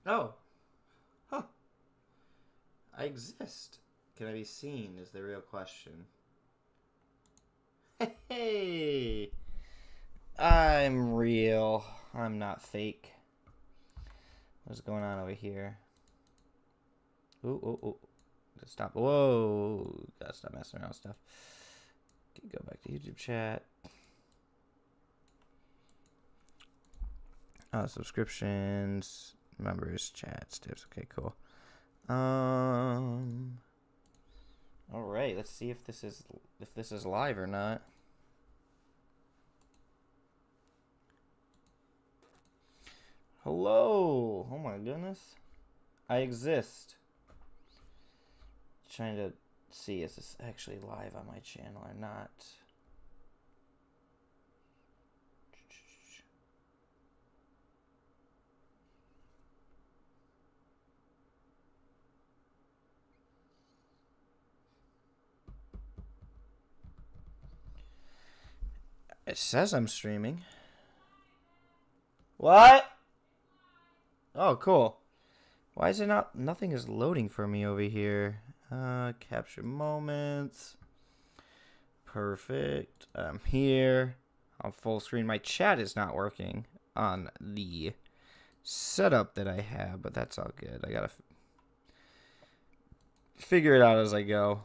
Oh, huh. I exist. Can I be seen is the real question. Hey, I'm real. I'm not fake. What's going on over here? Ooh, ooh, ooh. Let's stop. Whoa. Gotta stop messing around with stuff. Go back to YouTube chat. Subscriptions, members, chats, tips. Okay, cool. All right. Let's see if this is live or not. Hello. Oh my goodness. I exist. Trying to see is this actually live on my channel or not. It says I'm streaming. What? Oh, cool. Why is it not? Nothing is loading for me over here. Capture moments. Perfect. I'm here. On full screen. My chat is not working on the setup that I have, but that's all good. I gotta figure it out as I go.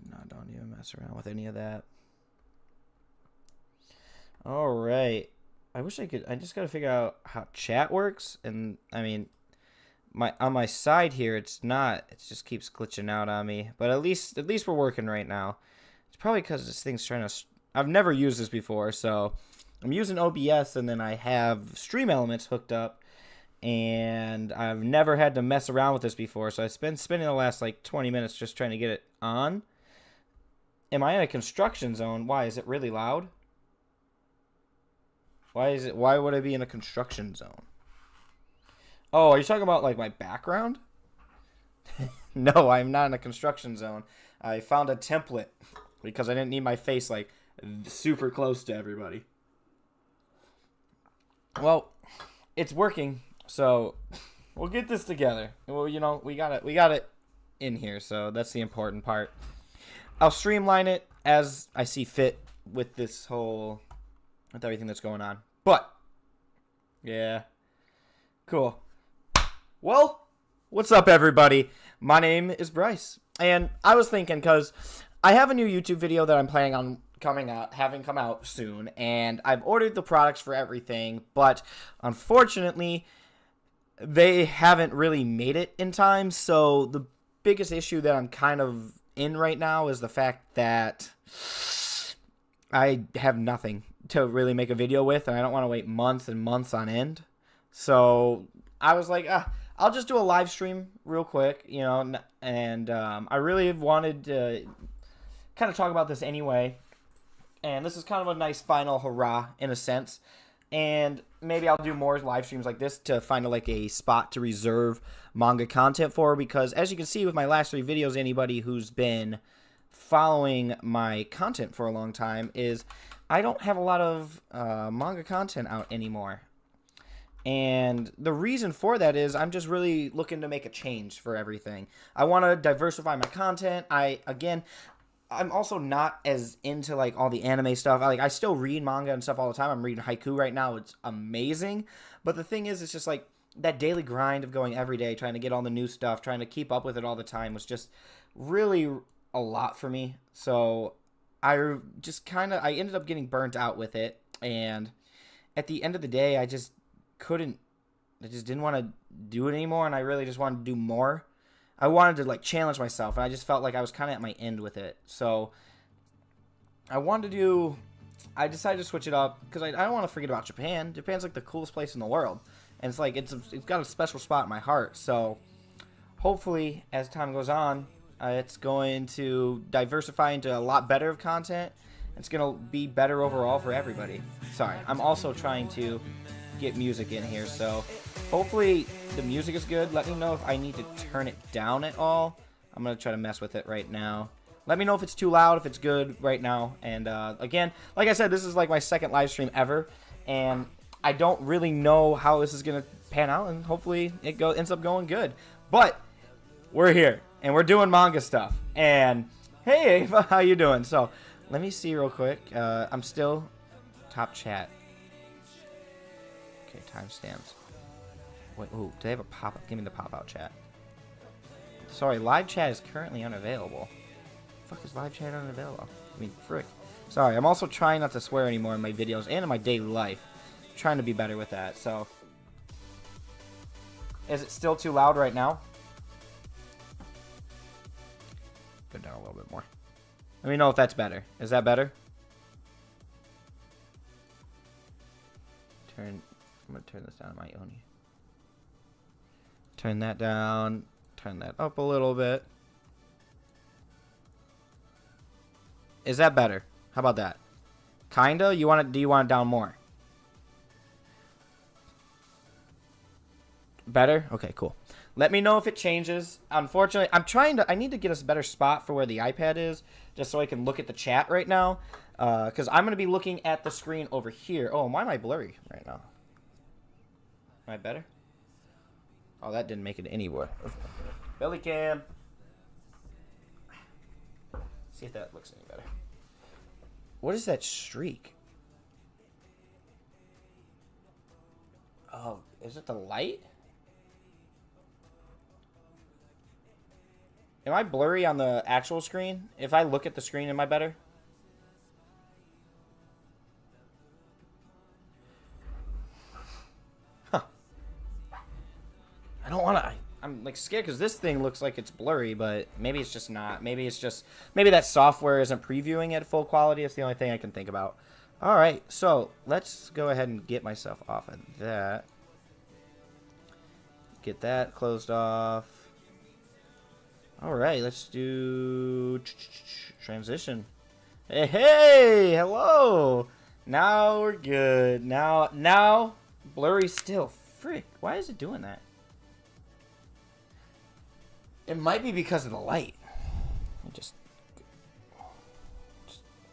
No, don't even mess around with any of that. All right. I wish I could. I just gotta figure out how chat works, and I mean, on my side here, it's not. It just keeps glitching out on me. But at least we're working right now. It's probably because this thing's trying to. I've never used this before, so I'm using OBS, and then I have Stream Elements hooked up, and I've never had to mess around with this before. So I've been spending the last like 20 minutes just trying to get it on. Am I in a construction zone? Why is it really loud? Why would I be in a construction zone? Oh, are you talking about like my background? No, I'm not in a construction zone. I found a template because I didn't need my face like super close to everybody. Well, it's working, so we'll get this together. Well, you know, we got it in here, so that's the important part. I'll streamline it as I see fit with everything that's going on. But, yeah, cool. Well, what's up, everybody? My name is Bryce, and I was thinking, because I have a new YouTube video that I'm planning on having come out soon, and I've ordered the products for everything, but unfortunately, they haven't really made it in time, so the biggest issue that I'm kind of in right now is the fact that I have nothing to really make a video with, and I don't want to wait months and months on end. So I was like, I'll just do a live stream real quick, you know, and I really wanted to kind of talk about this anyway, and this is kind of a nice final hurrah in a sense, and maybe I'll do more live streams like this to find like a spot to reserve manga content for, because as you can see with my last 3 videos, anybody who's been following my content for a long time is I don't have a lot of manga content out anymore. And the reason for that is I'm just really looking to make a change for everything. I want to diversify my content. I'm also not as into like all the anime stuff. I still read manga and stuff all the time. I'm reading haiku right now. It's amazing. But the thing is, it's just like that daily grind of going every day, trying to get all the new stuff, trying to keep up with it all the time was just really a lot for me. So I ended up getting burnt out with it, and at the end of the day, I just didn't want to do it anymore, and I really just wanted to do more. I wanted to like challenge myself, and I just felt like I was kind of at my end with it. So I decided to switch it up because I don't want to forget about Japan. Japan's like the coolest place in the world, and it's like it's got a special spot in my heart. So hopefully, as time goes on, it's going to diversify into a lot better of content. It's going to be better overall for everybody. Sorry, I'm also trying to get music in here, so hopefully the music is good. Let me know if I need to turn it down at all. I'm going to try to mess with it right now. Let me know if it's too loud, if it's good right now. And again, like I said, this is like my second live stream ever, and I don't really know how this is gonna pan out, and hopefully it ends up going good. But we're here and we're doing manga stuff. And hey, Ava, how you doing? So let me see real quick. I'm still top chat. Okay, timestamps. Wait, ooh, do they have a pop-up? Give me the pop-out chat. Sorry, live chat is currently unavailable. The fuck is live chat unavailable? I mean, frick. Sorry, I'm also trying not to swear anymore in my videos and in my daily life. I'm trying to be better with that, so. Is it still too loud right now? Go down a little bit more. Let me know if that's better. Is that better? I'm gonna turn this down on my own. Turn that down. Turn that up a little bit. Is that better? How about that? Kinda? Do you want it down more? Better? Okay, cool. Let me know if it changes. Unfortunately, I need to get us a better spot for where the iPad is, just so I can look at the chat right now. Because I'm going to be looking at the screen over here. Oh, why am I blurry right now? Am I better? Oh, that didn't make it any worse. Belly cam. See if that looks any better. What is that streak? Oh, is it the light? Am I blurry on the actual screen? If I look at the screen, am I better? Huh. I don't want to... I'm like scared because this thing looks like it's blurry, but maybe it's just not. Maybe that software isn't previewing it at full quality. It's the only thing I can think about. All right, so let's go ahead and get myself off of that. Get that closed off. All right, let's do transition. Hey, hello. Now we're good. Now blurry still. Frick, why is it doing that? It might be because of the light. Just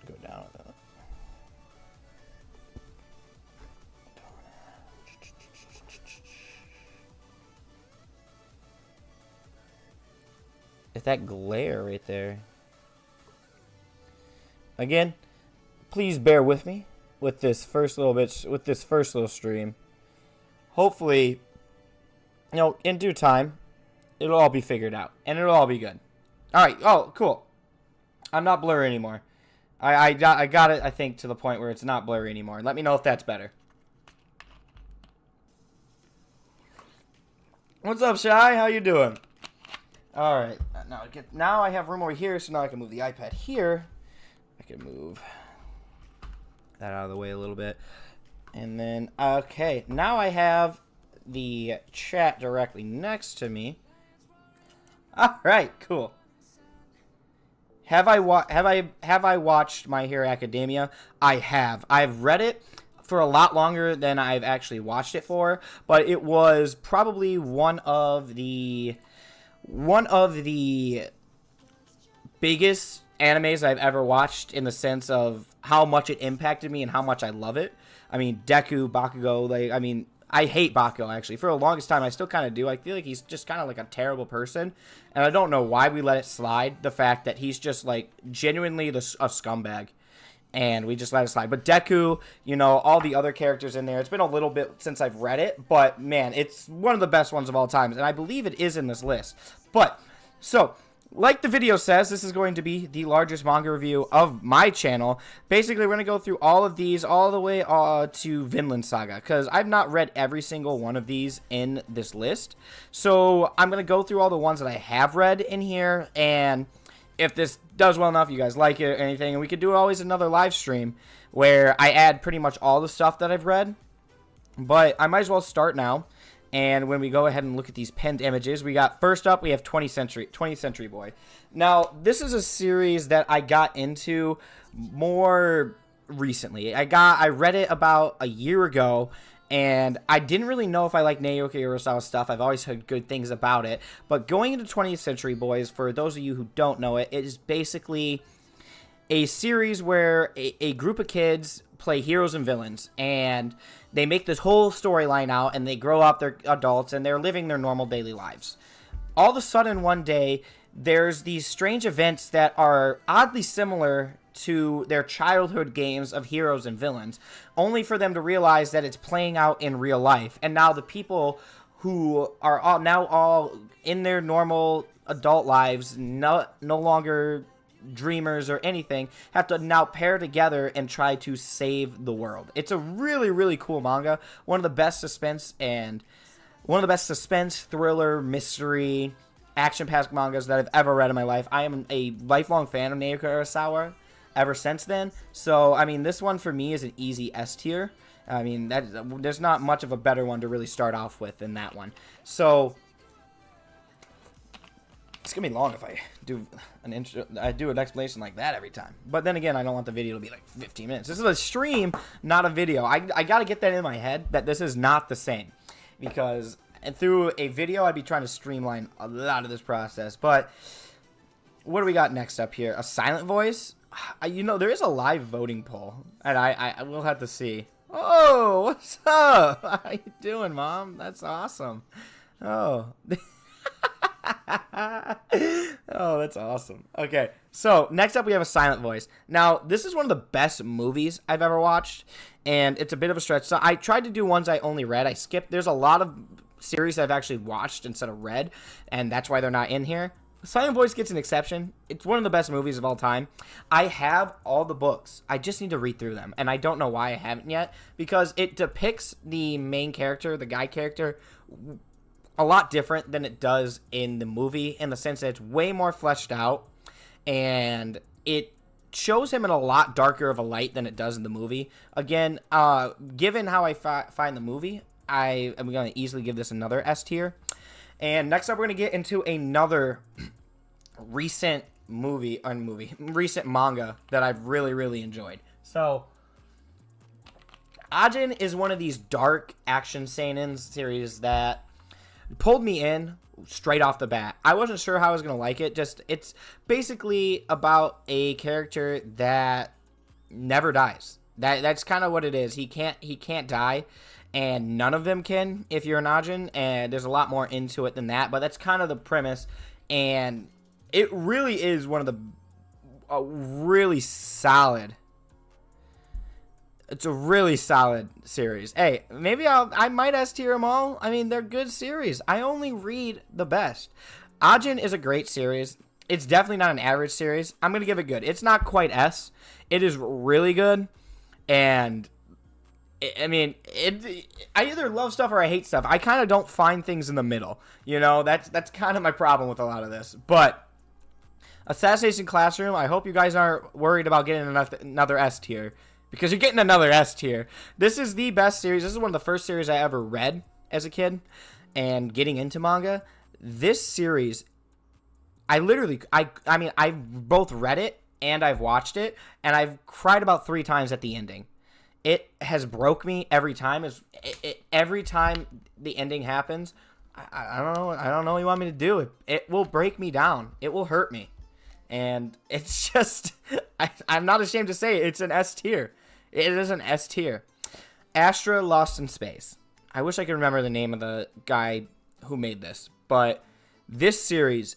go down with that. It's that glare right there. Again, please bear with me with this first little stream. Hopefully, in due time, it'll all be figured out, and it'll all be good. All right. Oh, cool. I'm not blurry anymore. I got it, I think, to the point where it's not blurry anymore. Let me know if that's better. What's up, Shy? How you doing? All right. Now I have room over here, so now I can move the iPad here. I can move that out of the way a little bit. And then, okay. Now I have the chat directly next to me. All right, cool. Have I watched My Hero Academia? I have. I've read it for a lot longer than I've actually watched it for, but it was probably one of the biggest animes I've ever watched in the sense of how much it impacted me and how much I love it. I mean, Deku, Bakugo, I hate Bakugo, actually. For the longest time, I still kind of do. I feel like he's just kind of like a terrible person. And I don't know why we let it slide, the fact that he's just like genuinely a scumbag. And we just let it slide. But Deku, all the other characters in there, it's been a little bit since I've read it. But man, it's one of the best ones of all time. And I believe it is in this list. But, so, like the video says, this is going to be the largest manga review of my channel. Basically, we're going to go through all of these all the way to Vinland Saga, because I've not read every single one of these in this list. So I'm going to go through all the ones that I have read in here, and if this does well enough, you guys like it or anything, and we could do always another live stream where I add pretty much all the stuff that I've read. But I might as well start now. And when we go ahead and look at these pinned images, first up, we have 20th Century Boy. Now, this is a series that I got into more recently. I read it about a year ago, and I didn't really know if I liked Naoki Urasawa's stuff. I've always heard good things about it. But going into 20th Century Boys, for those of you who don't know it, it is basically a series where a group of kids play heroes and villains, and they make this whole storyline out, and they grow up, they're adults, and they're living their normal daily lives. All of a sudden, one day, there's these strange events that are oddly similar to their childhood games of heroes and villains, only for them to realize that it's playing out in real life. And now the people who are all in their normal adult lives, no longer dreamers or anything, have to now pair together and try to save the world. It's a really, really cool manga. One of the best suspense, thriller, mystery, action-packed mangas that I've ever read in my life. I am a lifelong fan of Naoki Urasawa ever since then. So, I mean, this one for me is an easy S tier. I mean, there's not much of a better one to really start off with than that one. So, it's going to be long if I do an explanation like that every time. But then again, I don't want the video to be like 15 minutes. This is a stream, not a video. I got to get that in my head that this is not the same. Because through a video, I'd be trying to streamline a lot of this process. But what do we got next up here? A silent voice? There is a live voting poll. And I will have to see. Oh, what's up? How you doing, Mom? That's awesome. Oh. Oh, that's awesome. Okay, so next up we have a silent voice. Now, this is one of the best movies I've ever watched, and it's a bit of a stretch. So I tried to do ones I only read. I skipped. There's a lot of series I've actually watched instead of read, and that's why they're not in here. Silent Voice gets an exception. It's one of the best movies of all time. I have all the books. I just need to read through them, and I don't know why I haven't yet, because it depicts the main character, the guy character, a lot different than it does in the movie, in the sense that it's way more fleshed out, and it shows him in a lot darker of a light than it does in the movie. Again, given how I find the movie, I am going to easily give this another S tier. And next up, we're going to get into another recent recent manga that I've really, really enjoyed. So, Ajin is one of these dark action seinen series that pulled me in straight off the bat. I wasn't sure how I was going to like it. It's basically about a character that never dies. That's kind of what it is. He can't die, and none of them can if you're an Ajin, and there's a lot more into it than that, but that's kind of the premise, and it really is one of the really solid. It's a really solid series. Hey, maybe I might S tier them all. I mean, they're good series. I only read the best. Ajin is a great series. It's definitely not an average series. I'm going to give it good. It's not quite S. It is really good. And, I either love stuff or I hate stuff. I kind of don't find things in the middle. That's kind of my problem with a lot of this. But Assassination Classroom, I hope you guys aren't worried about getting another S tier. Because you're getting another S tier. This is the best series. This is one of the first series I ever read as a kid. And getting into manga. This series, I've both read it and I've watched it. And I've cried about 3 times at the ending. It has broke me every time. Every time the ending happens, I don't know. I don't know what you want me to do. It will break me down. It will hurt me. And it's just, I'm not ashamed to say it, it's an S tier. It is an S tier. Astra Lost in Space. I wish I could remember the name of the guy who made this. But this series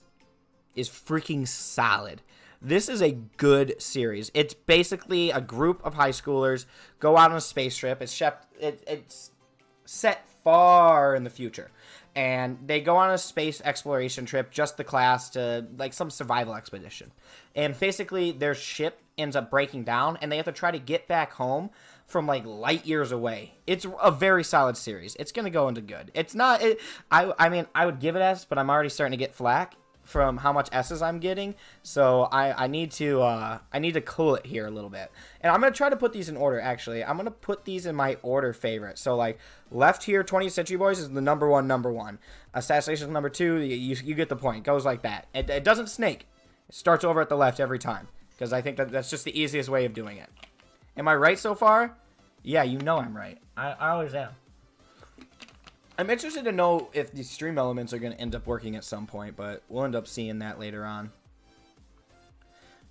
is freaking solid. This is a good series. It's basically a group of high schoolers go out on a space trip. It's set far in the future. And they go on a space exploration trip, just the class, to like some survival expedition. And basically their ship ends up breaking down and they have to try to get back home from like light years away. It's a very solid series. It's going to go into good. It's not, I would give it S, but I'm already starting to get flack from how much S's I'm getting. So I need to cool it here a little bit. And I'm going to try to put these in order, actually. I'm going to put these in my order favorite. So like left here, 20th Century Boys is the number one. Assassination number 2, you get the point. It goes like that. It doesn't snake. It starts over at the left every time. Because I think that's just the easiest way of doing it. Am I right so far? Yeah, you know I'm right. I always am. I'm interested to know if these stream elements are going to end up working at some point, but we'll end up seeing that later on.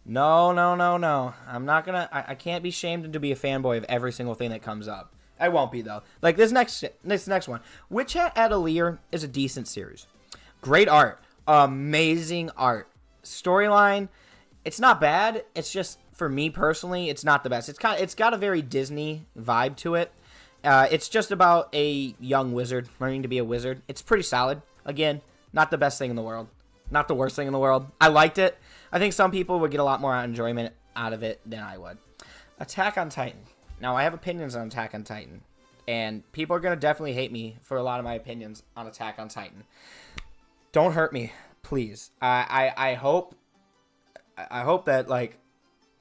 No, no, no, no. I'm not gonna. I can't be shamed into be a fanboy of every single thing that comes up. I won't be though. Like this next one, Witch Hat Atelier is a decent series. Great art, amazing art. Storyline, it's not bad. It's just for me personally, it's not the best. It's got a very Disney vibe to it. It's just about a young wizard learning to be a wizard. It's pretty solid. Again, not the best thing in the world. Not the worst thing in the world. I liked it. I think some people would get a lot more enjoyment out of it than I would. Attack on Titan. Now, I have opinions on Attack on Titan. And people are going to definitely hate me for a lot of my opinions on Attack on Titan. Don't hurt me, please. I hope that, like,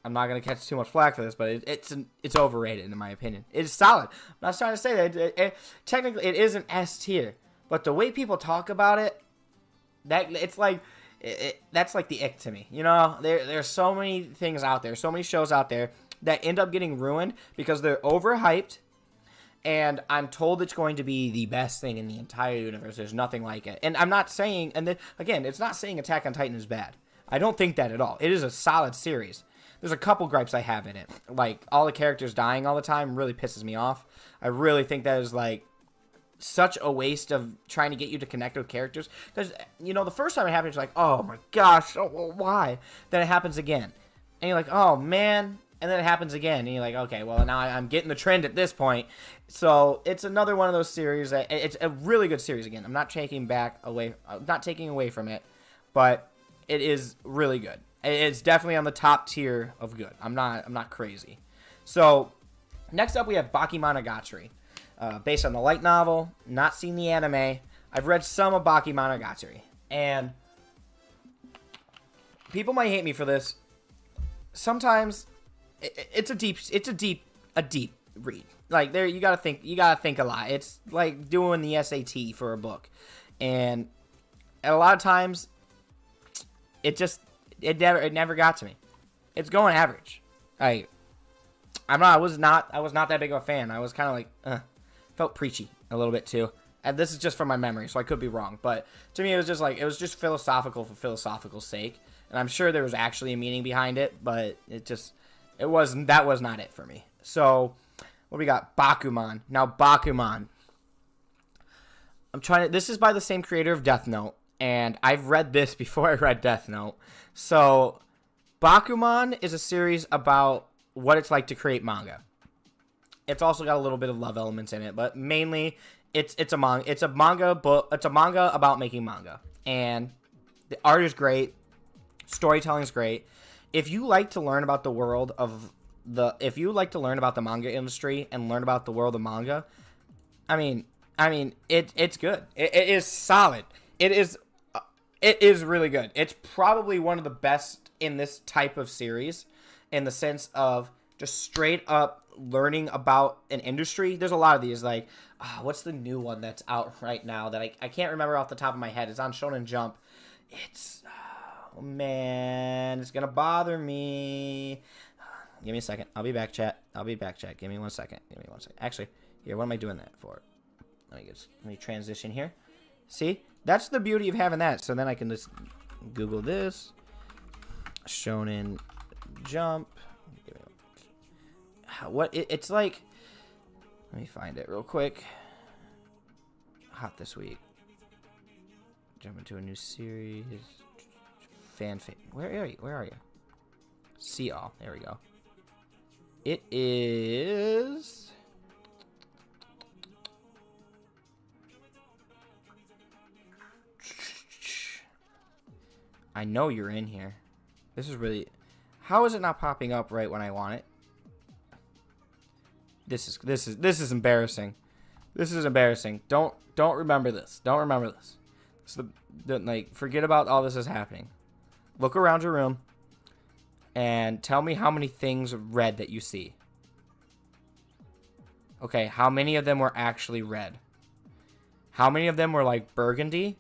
I'm not going to catch too much flack for this, but it's overrated in my opinion. It's solid. I'm not trying to say that. Technically, it is an S tier. But the way people talk about it, it's like... that's like the ick to me. You know, there's so many things out there, so many shows out there that end up getting ruined because they're overhyped, and I'm told it's going to be the best thing in the entire universe. There's nothing like it. And I'm not saying, and then, again, it's not saying Attack on Titan is bad. I don't think that at all. It is a solid series. There's a couple gripes I have in it. Like, all the characters dying all the time really pisses me off. I really think that is, like, such a waste of trying to get you to connect with characters. Because, you know, the first time it happens, you're like, oh my gosh, why? Then it happens again. And you're like, oh man. And then it happens again. And you're like, okay, well, now I'm getting the trend at this point. So it's another one of those series that it's a really good series. Again, I'm not taking away from it, but it is really good. It's definitely on the top tier of good. I'm not crazy. So next up we have Bakemonogatari. Based on the light novel, not seen the anime. I've read some of Bakemonogatari, and people might hate me for this. Sometimes it's a deep read. Like there, you gotta think a lot. It's like doing the SAT for a book, and a lot of times, it never got to me. It's going average. I was not that big of a fan. I was kind of like, felt preachy a little bit too. And this is just from my memory, so I could be wrong. But to me, it was just philosophical for philosophical sake. And I'm sure there was actually a meaning behind it, but that was not it for me. So, what we got? Bakuman. Now, Bakuman. This is by the same creator of Death Note, and I've read this before I read Death Note. So, Bakuman is a series about what it's like to create manga. It's also got a little bit of love elements in it, but mainly it's a manga about making manga. And the art is great, storytelling is great. If you like to learn about the manga industry and learn about the world of manga, I mean it's good. It is solid. It is really good. It's probably one of the best in this type of series in the sense of just straight up learning about an industry. There's a lot of these, like, what's the new one that's out right now that I can't remember off the top of my head. It's on Shonen Jump. It's, oh man, it's gonna bother me. Give me a second. I'll be back, chat. Give me one second. Actually, here, what am I doing that for? Let me transition here. See? That's the beauty of having that. So then I can just Google this. Shonen Jump. It's like, let me find it real quick. Hot this week. Jump into a new series. Fanfic. Where are you? See all. There we go. It is. I know you're in here. This is really. How is it not popping up right when I want it? This is embarrassing. This is embarrassing. Don't remember this. Don't remember this. So like, forget about all this is happening. Look around your room and tell me how many things red that you see. Okay, how many of them were actually red? How many of them were like burgundy,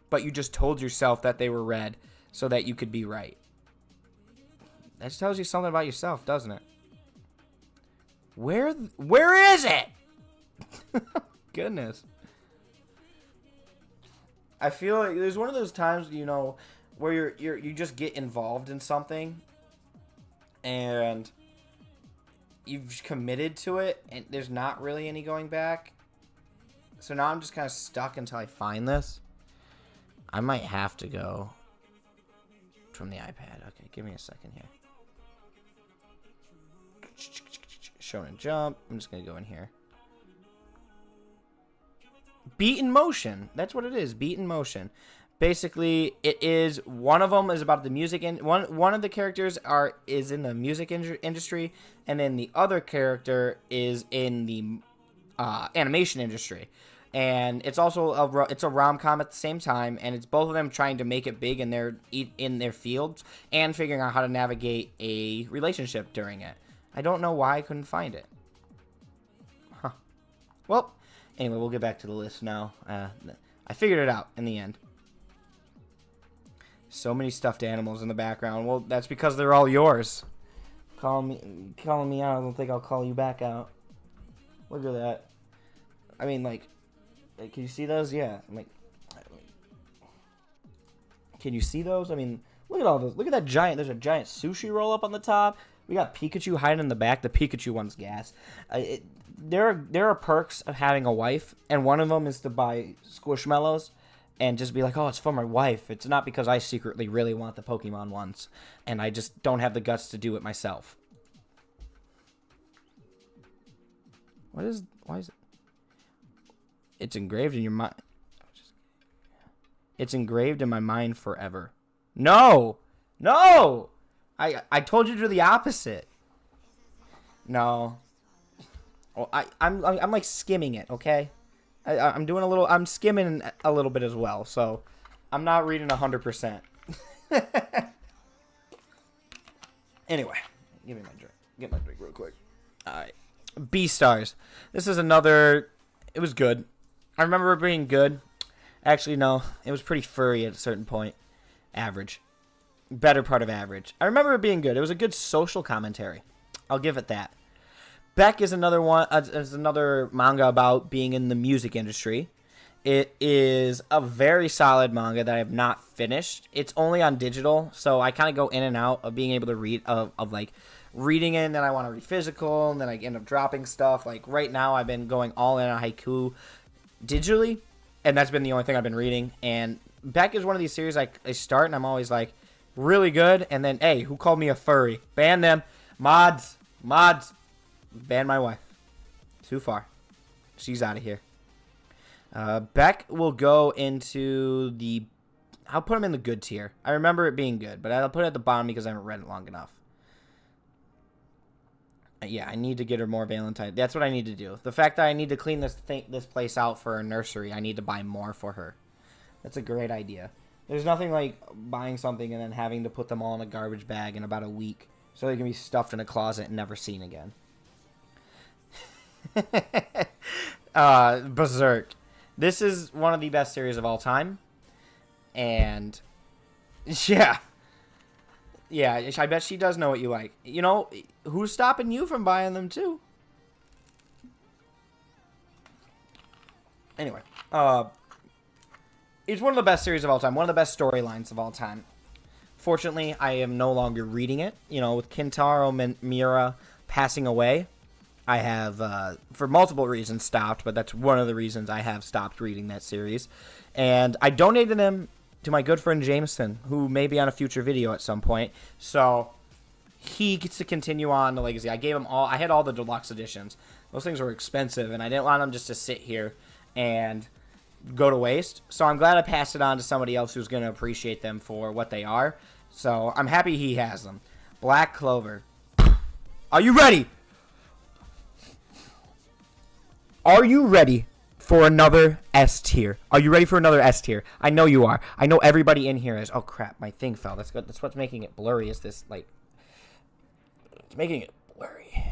but you just told yourself that they were red so that you could be right? That just tells you something about yourself, doesn't it? Where is it? Goodness. I feel like there's one of those times, you know, where you just get involved in something and you've committed to it, and there's not really any going back. So now I'm just kind of stuck until I find this. I might have to go from the iPad. Okay, give me a second here. Shonen Jump. I'm just going to go in here. Beat in Motion. That's what it is. Beat in Motion. Basically, it is, one of them is about the music, and one of the characters is in the music industry, and then the other character is in the animation industry. And it's also it's a rom-com at the same time, and it's both of them trying to make it big in their fields and figuring out how to navigate a relationship during it. I don't know why I couldn't find it. Huh. Well, anyway, we'll get back to the list now. I figured it out in the end. So many stuffed animals in the background. Well, that's because they're all yours. Calling me out. I don't think I'll call you back out. Look at that. I mean, like, can you see those? Yeah. Can you see those? I mean, look at all those. Look at that giant. There's a giant sushi roll up on the top. We got Pikachu hiding in the back. The Pikachu one's gas. There are perks of having a wife, and one of them is to buy Squishmallows. And just be like, oh, it's for my wife. It's not because I secretly really want the Pokemon ones. And I just don't have the guts to do it myself. Why is it? It's engraved in your mind. It's engraved in my mind forever. No! No! I told you to do the opposite. No. Well, I'm like skimming it, okay? I'm skimming a little bit as well, so I'm not reading 100%. Anyway, give me my drink. Get my drink real quick. All right. Beastars. This is another, it was good. I remember it being good. Actually, no, it was pretty furry at a certain point. Average. Better part of average. I remember it being good. It was a good social commentary. I'll give it that. Beck is another one. Is another manga about being in the music industry. It is a very solid manga that I have not finished. It's only on digital, so I kind of go in and out of being able to read of like reading it, and then I want to read physical, and then I end up dropping stuff. Like right now, I've been going all in on haiku digitally, and that's been the only thing I've been reading. And Beck is one of these series I start, and I'm always like really good, and then hey, who called me a furry? Ban them, mods. Ban my wife. Too far. She's out of here. Beck will go into the... I'll put him in the good tier. I remember it being good, but I'll put it at the bottom because I haven't read it long enough. Yeah, I need to get her more Valentine. That's what I need to do. The fact that I need to clean this place out for a nursery, I need to buy more for her. That's a great idea. There's nothing like buying something and then having to put them all in a garbage bag in about a week so they can be stuffed in a closet and never seen again. Berserk. This is one of the best series of all time. And yeah, I bet she does know what you like. You know, who's stopping you from buying them too? Anyway, it's one of the best series of all time. One of the best storylines of all time. Fortunately, I am no longer reading it. You know, with Kintaro Miura passing away, I have, for multiple reasons, stopped, but that's one of the reasons I have stopped reading that series. And I donated them to my good friend Jameson, who may be on a future video at some point. So he gets to continue on the legacy. I gave him all, I had all the deluxe editions. Those things were expensive, and I didn't want them just to sit here and go to waste. So I'm glad I passed it on to somebody else who's going to appreciate them for what they are. So I'm happy he has them. Black Clover. Are you ready? Are you ready for another S tier? Are you ready for another S tier? I know you are. I know everybody in here is. Oh crap, my thing fell. That's good. That's what's making it blurry. Is this like? It's making it blurry.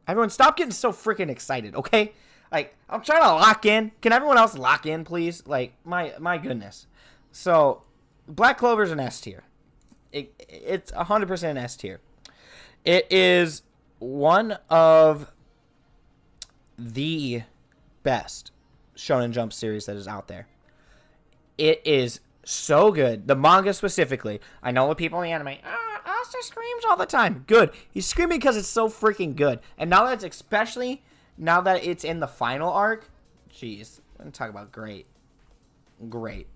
Everyone, stop getting so freaking excited, okay? Like, I'm trying to lock in. Can everyone else lock in, please? Like, my goodness. So, Black Clover's an S tier. It's 100% an S tier. It is one of the best Shonen Jump series that is out there. It is So good. The manga specifically. I know the people in the anime, Asta screams all the time. Good. He's screaming because it's so freaking good. And now that it's, especially now that it's in the final arc, jeez. I'm going to talk about great. Great.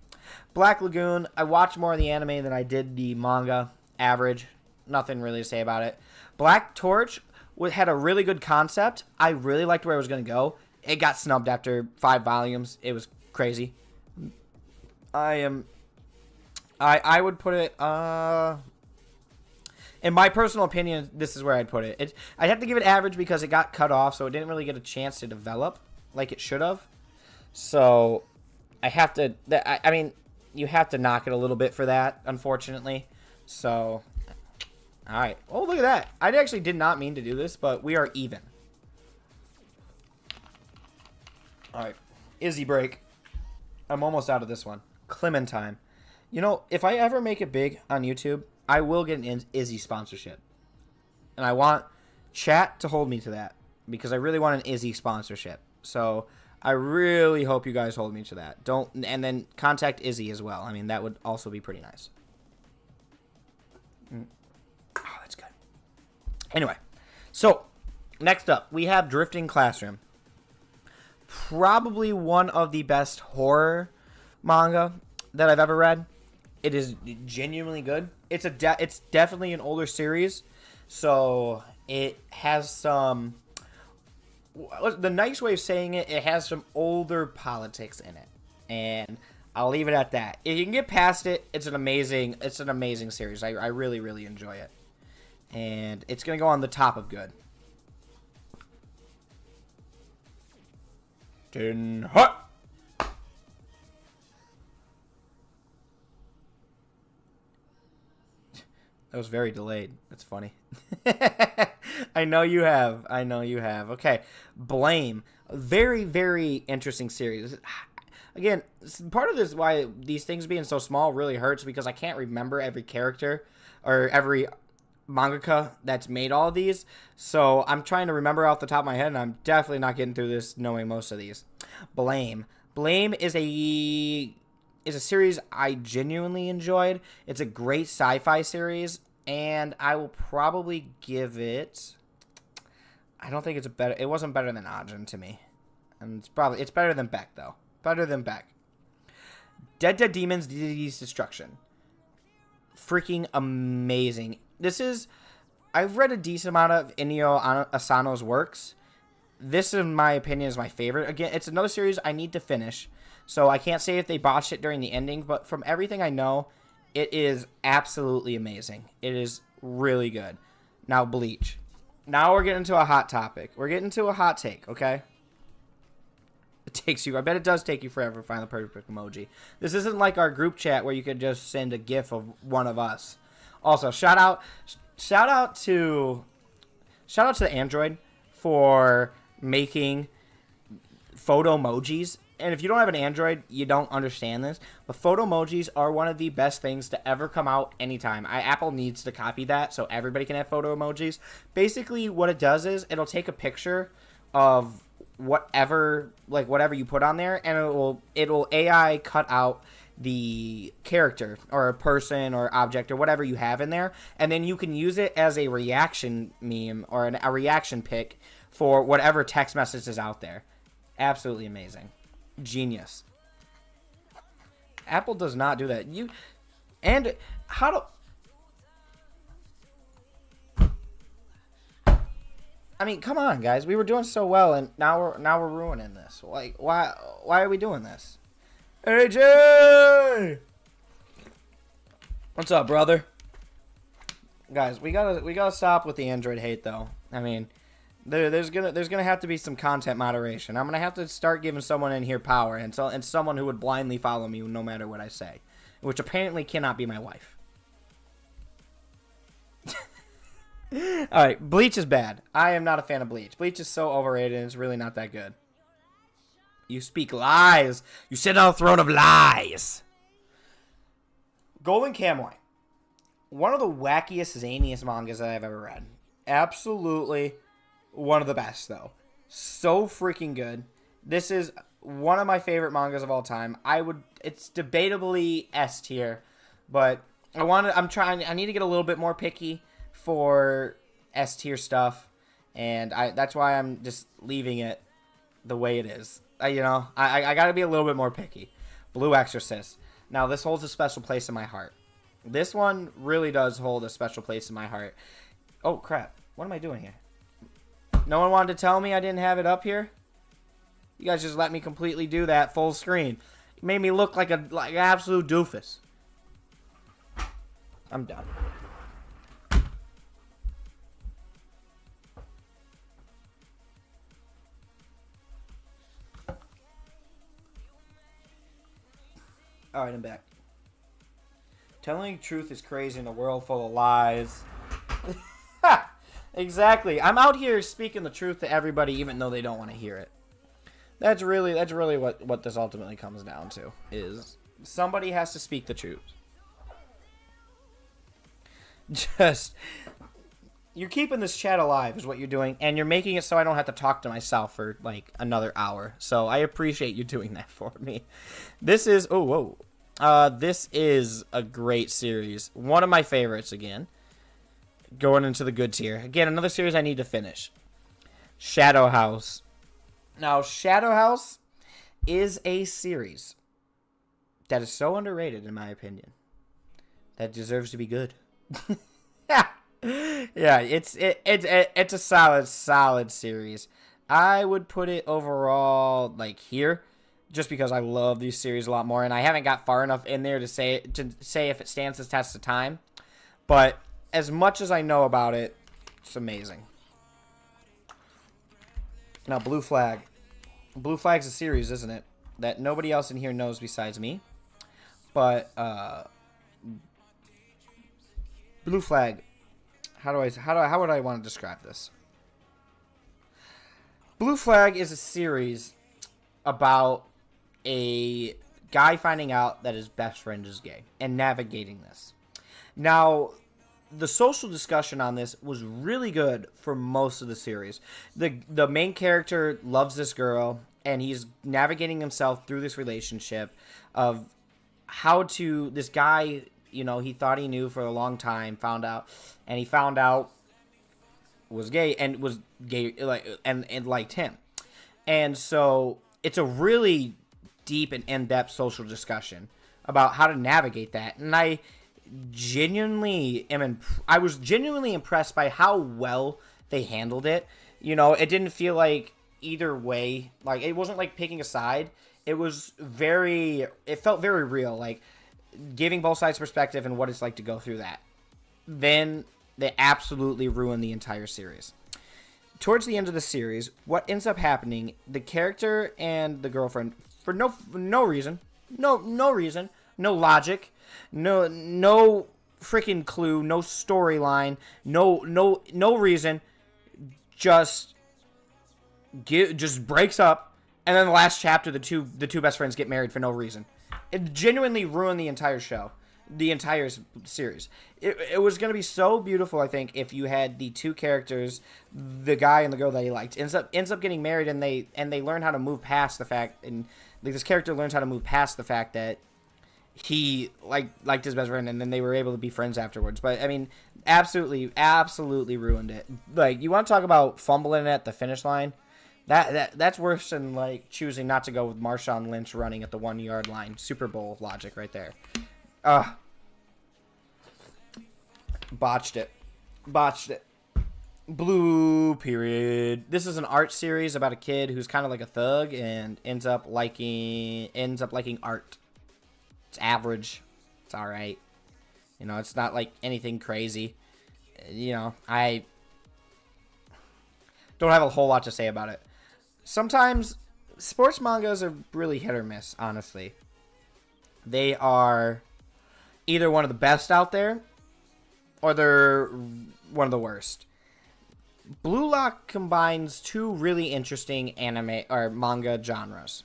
Black Lagoon, I watched more of the anime than I did the manga. Average. Nothing really to say about it. Black Torch had a really good concept. I really liked where it was going to go. It got snubbed after 5 volumes. It was crazy. I would put it, in my personal opinion, this is where I'd put it. I'd have to give it average because it got cut off, so it didn't really get a chance to develop like it should have. So I have to, I mean, you have to knock it a little bit for that, unfortunately. So, all right. Oh, look at that. I actually did not mean to do this, but we are even. All right. Izzy break. I'm almost out of this one. Clementine. You know, if I ever make it big on YouTube, I will get an Izzy sponsorship. And I want chat to hold me to that because I really want an Izzy sponsorship. So I really hope you guys hold me to that. And then contact Izzy as well. I mean, that would also be pretty nice. Oh, that's good. Anyway, so next up, we have Drifting Classroom. Probably one of the best horror manga that I've ever read. It is genuinely good. It's definitely an older series, so it has some. The nice way of saying it, it has some older politics in it, and I'll leave it at that. If you can get past it, it's an amazing series. I really, really enjoy it, and it's gonna go on the top of good. Tin Hut. That was very delayed. That's funny. I know you have. Okay. Blame. Very, very interesting series. Again, part of this why these things being so small really hurts because I can't remember every character or every mangaka that's made all of these. So I'm trying to remember off the top of my head, and I'm definitely not getting through this knowing most of these. Blame. Blame is a series I genuinely enjoyed. It's a great sci-fi series, and I will probably give it. I don't think it wasn't better than Ajin to me, and it's better than Beck though. Better than Beck. Dead Demons, Deity's Destruction. Freaking amazing. I've read a decent amount of Inio Asano's works. This, in my opinion, is my favorite. Again, it's another series I need to finish, so I can't say if they botched it during the ending, but from everything I know, it is absolutely amazing. It is really good. Now, Bleach. Now we're getting into a hot topic. We're getting to a hot take, okay? I bet it does take you forever to find the perfect emoji. This isn't like our group chat where you could just send a GIF of one of us. Also, shout out to the Android for making photo emojis. And if you don't have an Android, you don't understand this. But photo emojis are one of the best things to ever come out anytime. Apple needs to copy that so everybody can have photo emojis. Basically, what it does is it'll take a picture of whatever you put on there, and it'll AI cut out the character or a person or object or whatever you have in there, and then you can use it as a reaction meme or a reaction pic for whatever text message is out there. Absolutely amazing. Genius. Apple does not do that. I mean, come on, guys. We were doing so well, and now we're ruining this. Like, why are we doing this? AJ, what's up, brother? Guys, we gotta stop with the Android hate, though. I mean, there's gonna have to be some content moderation. I'm gonna have to start giving someone in here power, and someone who would blindly follow me no matter what I say, which apparently cannot be my wife. Alright, Bleach is bad. I am not a fan of Bleach. Bleach is so overrated and it's really not that good. You speak lies. You sit on a throne of lies. Golden Kamuy. One of the wackiest, zaniest mangas that I've ever read. Absolutely one of the best, though. So freaking good. This is one of my favorite mangas of all time. It's debatably S tier, but I need to get a little bit more picky for S tier stuff, and that's why I'm just leaving it the way it is. I got to be a little bit more picky. Blue Exorcist. Now, this holds a special place in my heart. This one really does hold a special place in my heart. Oh, crap. What am I doing here? No one wanted to tell me I didn't have it up here? You guys just let me completely do that full screen. It made me look like an absolute doofus. I'm done. Alright, I'm back. Telling the truth is crazy in a world full of lies. Exactly. I'm out here speaking the truth to everybody, even though they don't want to hear it. That's really what this ultimately comes down to. Is somebody has to speak the truth. Just, you're keeping this chat alive is what you're doing, and you're making it so I don't have to talk to myself for like another hour. So I appreciate you doing that for me. This is this is a great series. One of my favorites again. Going into the good tier. Again, another series I need to finish. Shadow House. Now, Shadow House is a series that is so underrated, in my opinion, that deserves to be good. Yeah, it's a solid series. I would put it overall like here, just because I love these series a lot more, and I haven't got far enough in there to say if it stands the test of time. But as much as I know about it, it's amazing. Now, Blue Flag. Blue Flag's a series, isn't it? That nobody else in here knows besides me. But Blue Flag. How would I want to describe this? Blue Flag is a series about a guy finding out that his best friend is gay and navigating this. Now, the social discussion on this was really good for most of the series. The main character loves this girl, and he's navigating himself through this relationship of how to, this guy, he thought he knew for a long time, found out was gay and was gay, and liked him. And so it's a really deep and in-depth social discussion about how to navigate that. And I was genuinely impressed by how well they handled it. It didn't feel like either way, like it wasn't like picking a side. It felt very real, like giving both sides perspective and what it's like to go through that. Then they absolutely ruined the entire series. Towards the end of the series, what ends up happening, the character and the girlfriend, for no reason, no logic, no freaking clue, no storyline, no reason, just breaks up, and then the last chapter, the two best friends get married for no reason. It genuinely ruined the entire show, the entire series. It was going to be so beautiful, I think, if you had the two characters, the guy and the girl that he liked, ends up getting married, and they learn how to move past the fact, and this character learns how to move past the fact that he liked his best friend, and then they were able to be friends afterwards. But I mean, absolutely ruined it. Like, you want to talk about fumbling at the finish line? That's worse than like choosing not to go with Marshawn Lynch running at the 1 yard line. Super Bowl logic right there. Botched it. Blue period. This is an art series about a kid who's kind of like a thug and ends up liking art. It's average. It's all right. It's not like anything crazy. I don't have a whole lot to say about it. Sometimes sports mangas are really hit or miss, honestly. They are either one of the best out there or they're one of the worst. Blue Lock combines two really interesting anime or manga genres.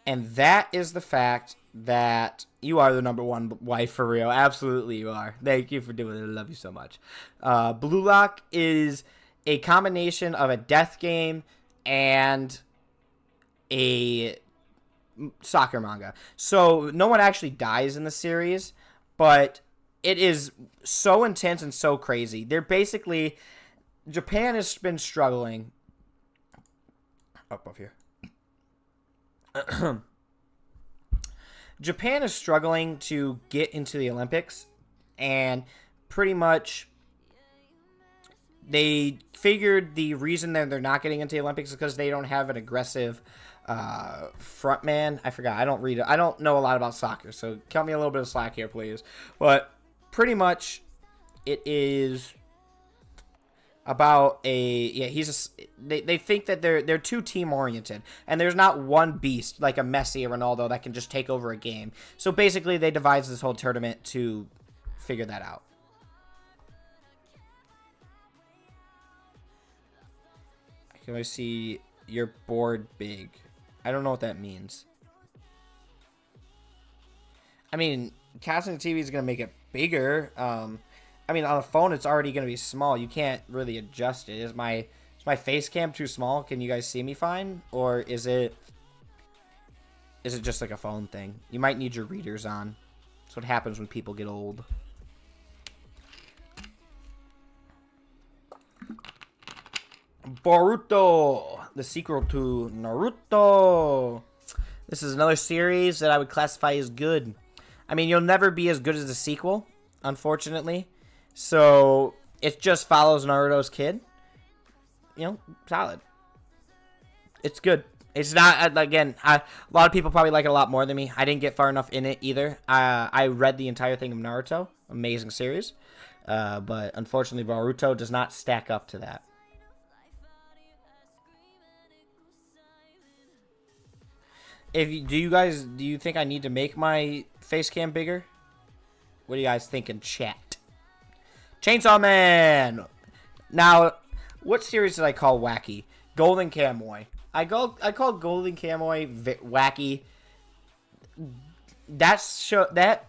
And that is the fact that you are the number one wife for real. Absolutely you are. Thank you for doing it. I love you so much. Blue Lock is a combination of a death game and a soccer manga. So no one actually dies in the series, but it is so intense and so crazy. They're basically, Japan has been struggling. Up here. Japan is struggling to get into the Olympics, and pretty much they figured the reason that they're not getting into the Olympics is because they don't have an aggressive frontman. I forgot. I don't read it. I don't know a lot about soccer, so cut me a little bit of slack here, please. But pretty much, it is about they think that they're too team oriented, and there's not one beast like a Messi or Ronaldo that can just take over a game. So basically, they devised this whole tournament to figure that out. I can always see your board big. I don't know what that means. I mean, casting the TV is gonna make it bigger. I mean, on a phone, it's already going to be small. You can't really adjust it. Is my face cam too small? Can you guys see me fine? Or is it just like a phone thing? You might need your readers on. That's what happens when people get old. Boruto, the sequel to Naruto. This is another series that I would classify as good. I mean, you'll never be as good as the sequel, unfortunately. So, it just follows Naruto's kid. You know, solid. It's good. It's not, again, a lot of people probably like it a lot more than me. I didn't get far enough in it either. I read the entire thing of Naruto. Amazing series. But unfortunately, Boruto does not stack up to that. Do you think I need to make my face cam bigger? What do you guys think in chat? Chainsaw Man! Now, what series did I call wacky? Golden Kamuy. I called Golden Kamuy wacky. That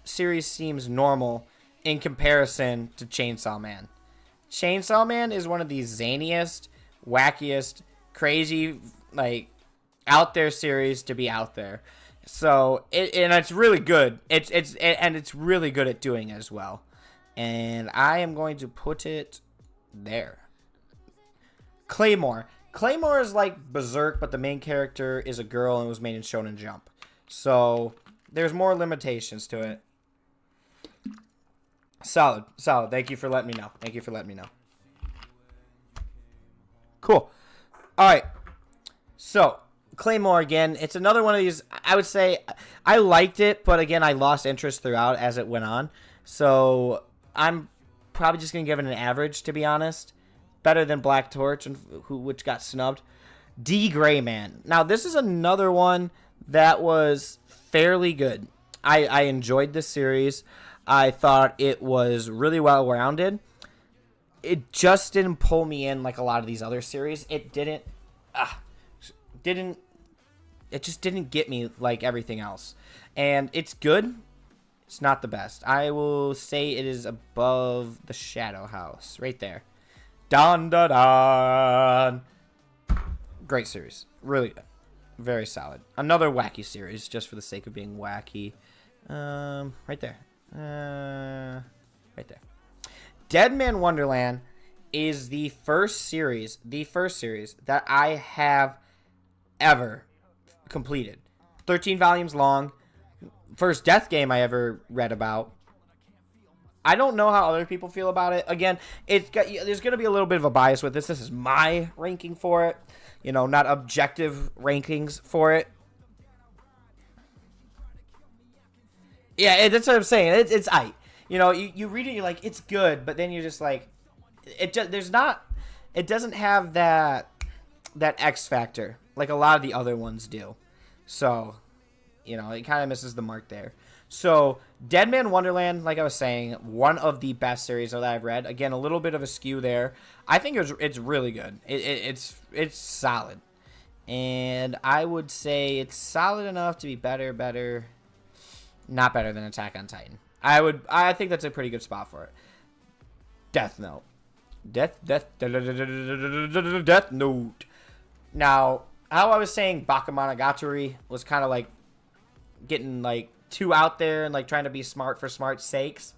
series seems normal in comparison to Chainsaw Man. Chainsaw Man is one of the zaniest, wackiest, crazy, like, out there series to be out there. So it's really good. It's really good at doing it as well. And I am going to put it there. Claymore. Claymore is like Berserk, but the main character is a girl and was made in Shonen Jump. So there's more limitations to it. Solid. Thank you for letting me know. Cool. All right. So Claymore again. It's another one of these. I would say I liked it, but again, I lost interest throughout as it went on. So I'm probably just gonna give it an average, to be honest. Better than Black Torch, which got snubbed. D. Gray Man. Now this is another one that was fairly good. I enjoyed this series. I thought it was really well rounded. It just didn't pull me in like a lot of these other series. It just didn't get me like everything else. And it's good. It's not the best. I will say it is above the Shadow House. Right there. Dun dun dun. Great series. Really good. Very solid. Another wacky series, just for the sake of being wacky. Right there. Right there. Dead Man Wonderland is the first series that I have ever completed. 13 volumes long. First death game I ever read about. I don't know how other people feel about it. Again, there's going to be a little bit of a bias with this. This is my ranking for it. You know, not objective rankings for it. Yeah, that's what I'm saying. It's aight. You know, you read it, you're like, it's good, but then you're just like, it doesn't have that X factor like a lot of the other ones do. So, you know, it kind of misses the mark there. So, Dead Man Wonderland, like I was saying, one of the best series that I've read. Again, a little bit of a skew there. I think it's really good. It's solid. And I would say it's solid enough to be better, not better than Attack on Titan. I think that's a pretty good spot for it. Death Note. Death Note. Now, how I was saying Bakemonogatari was kind of like getting like too out there and like trying to be smart for smart's sakes.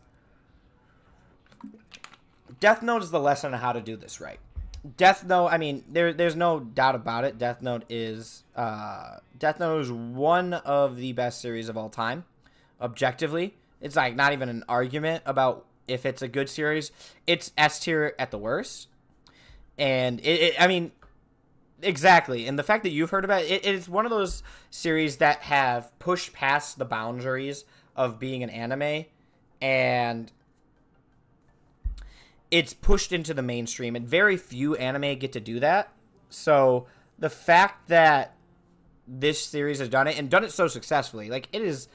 Death Note is the lesson on how to do this right. Death Note, I mean, there's no doubt about it. Death Note is one of the best series of all time, objectively. It's like not even an argument about if it's a good series. It's S tier at the worst, and I mean, exactly. And the fact that you've heard about it, it is one of those series that have pushed past the boundaries of being an anime, and it's pushed into the mainstream, and very few anime get to do that. So the fact that this series has done it, and done it so successfully, like, it is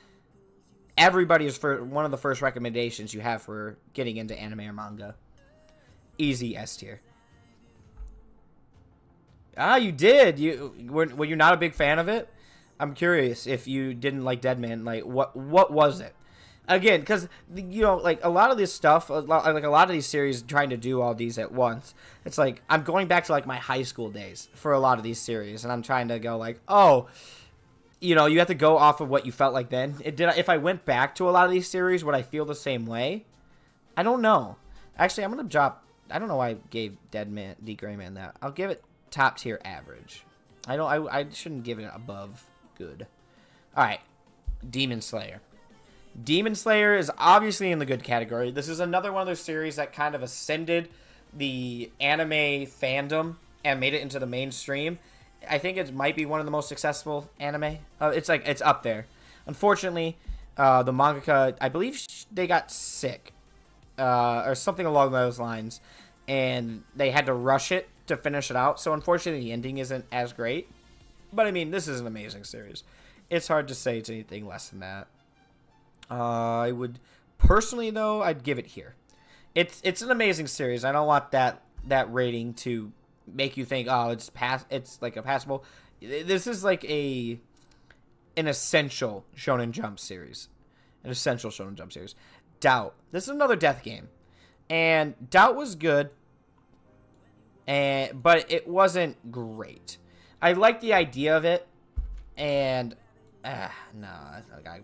everybody's for one of the first recommendations you have for getting into anime or manga. Easy S tier. Ah, you did. Were you not a big fan of it? I'm curious if you didn't like Deadman. Like, what was it? Again, because, you know, like, a lot of this stuff, like, a lot of these series trying to do all these at once, it's like, I'm going back to, like, my high school days for a lot of these series, and I'm trying to go, like, oh, you know, you have to go off of what you felt like then. If I went back to a lot of these series, would I feel the same way? I don't know. Actually, I'm going to drop, I don't know why I gave D. Gray Man that. I'll give it top tier average. I shouldn't give it above good. All right, Demon Slayer. Demon Slayer is obviously in the good category. This is another one of those series that kind of ascended the anime fandom and made it into the mainstream. I think it might be one of the most successful anime. It's up there. Unfortunately, the mangaka, I believe they got sick or something along those lines, and they had to rush it to finish it out. So unfortunately, the ending isn't as great. But I mean, this is an amazing series. It's hard to say it's anything less than that. I would personally, though, I'd give it here. It's an amazing series. I don't want that rating to make you think, oh, it's like a passable. This is like an essential Shonen Jump series. An essential Shonen Jump series. Doubt. This is another death game. And Doubt was good, but it wasn't great. I like the idea of it, and no,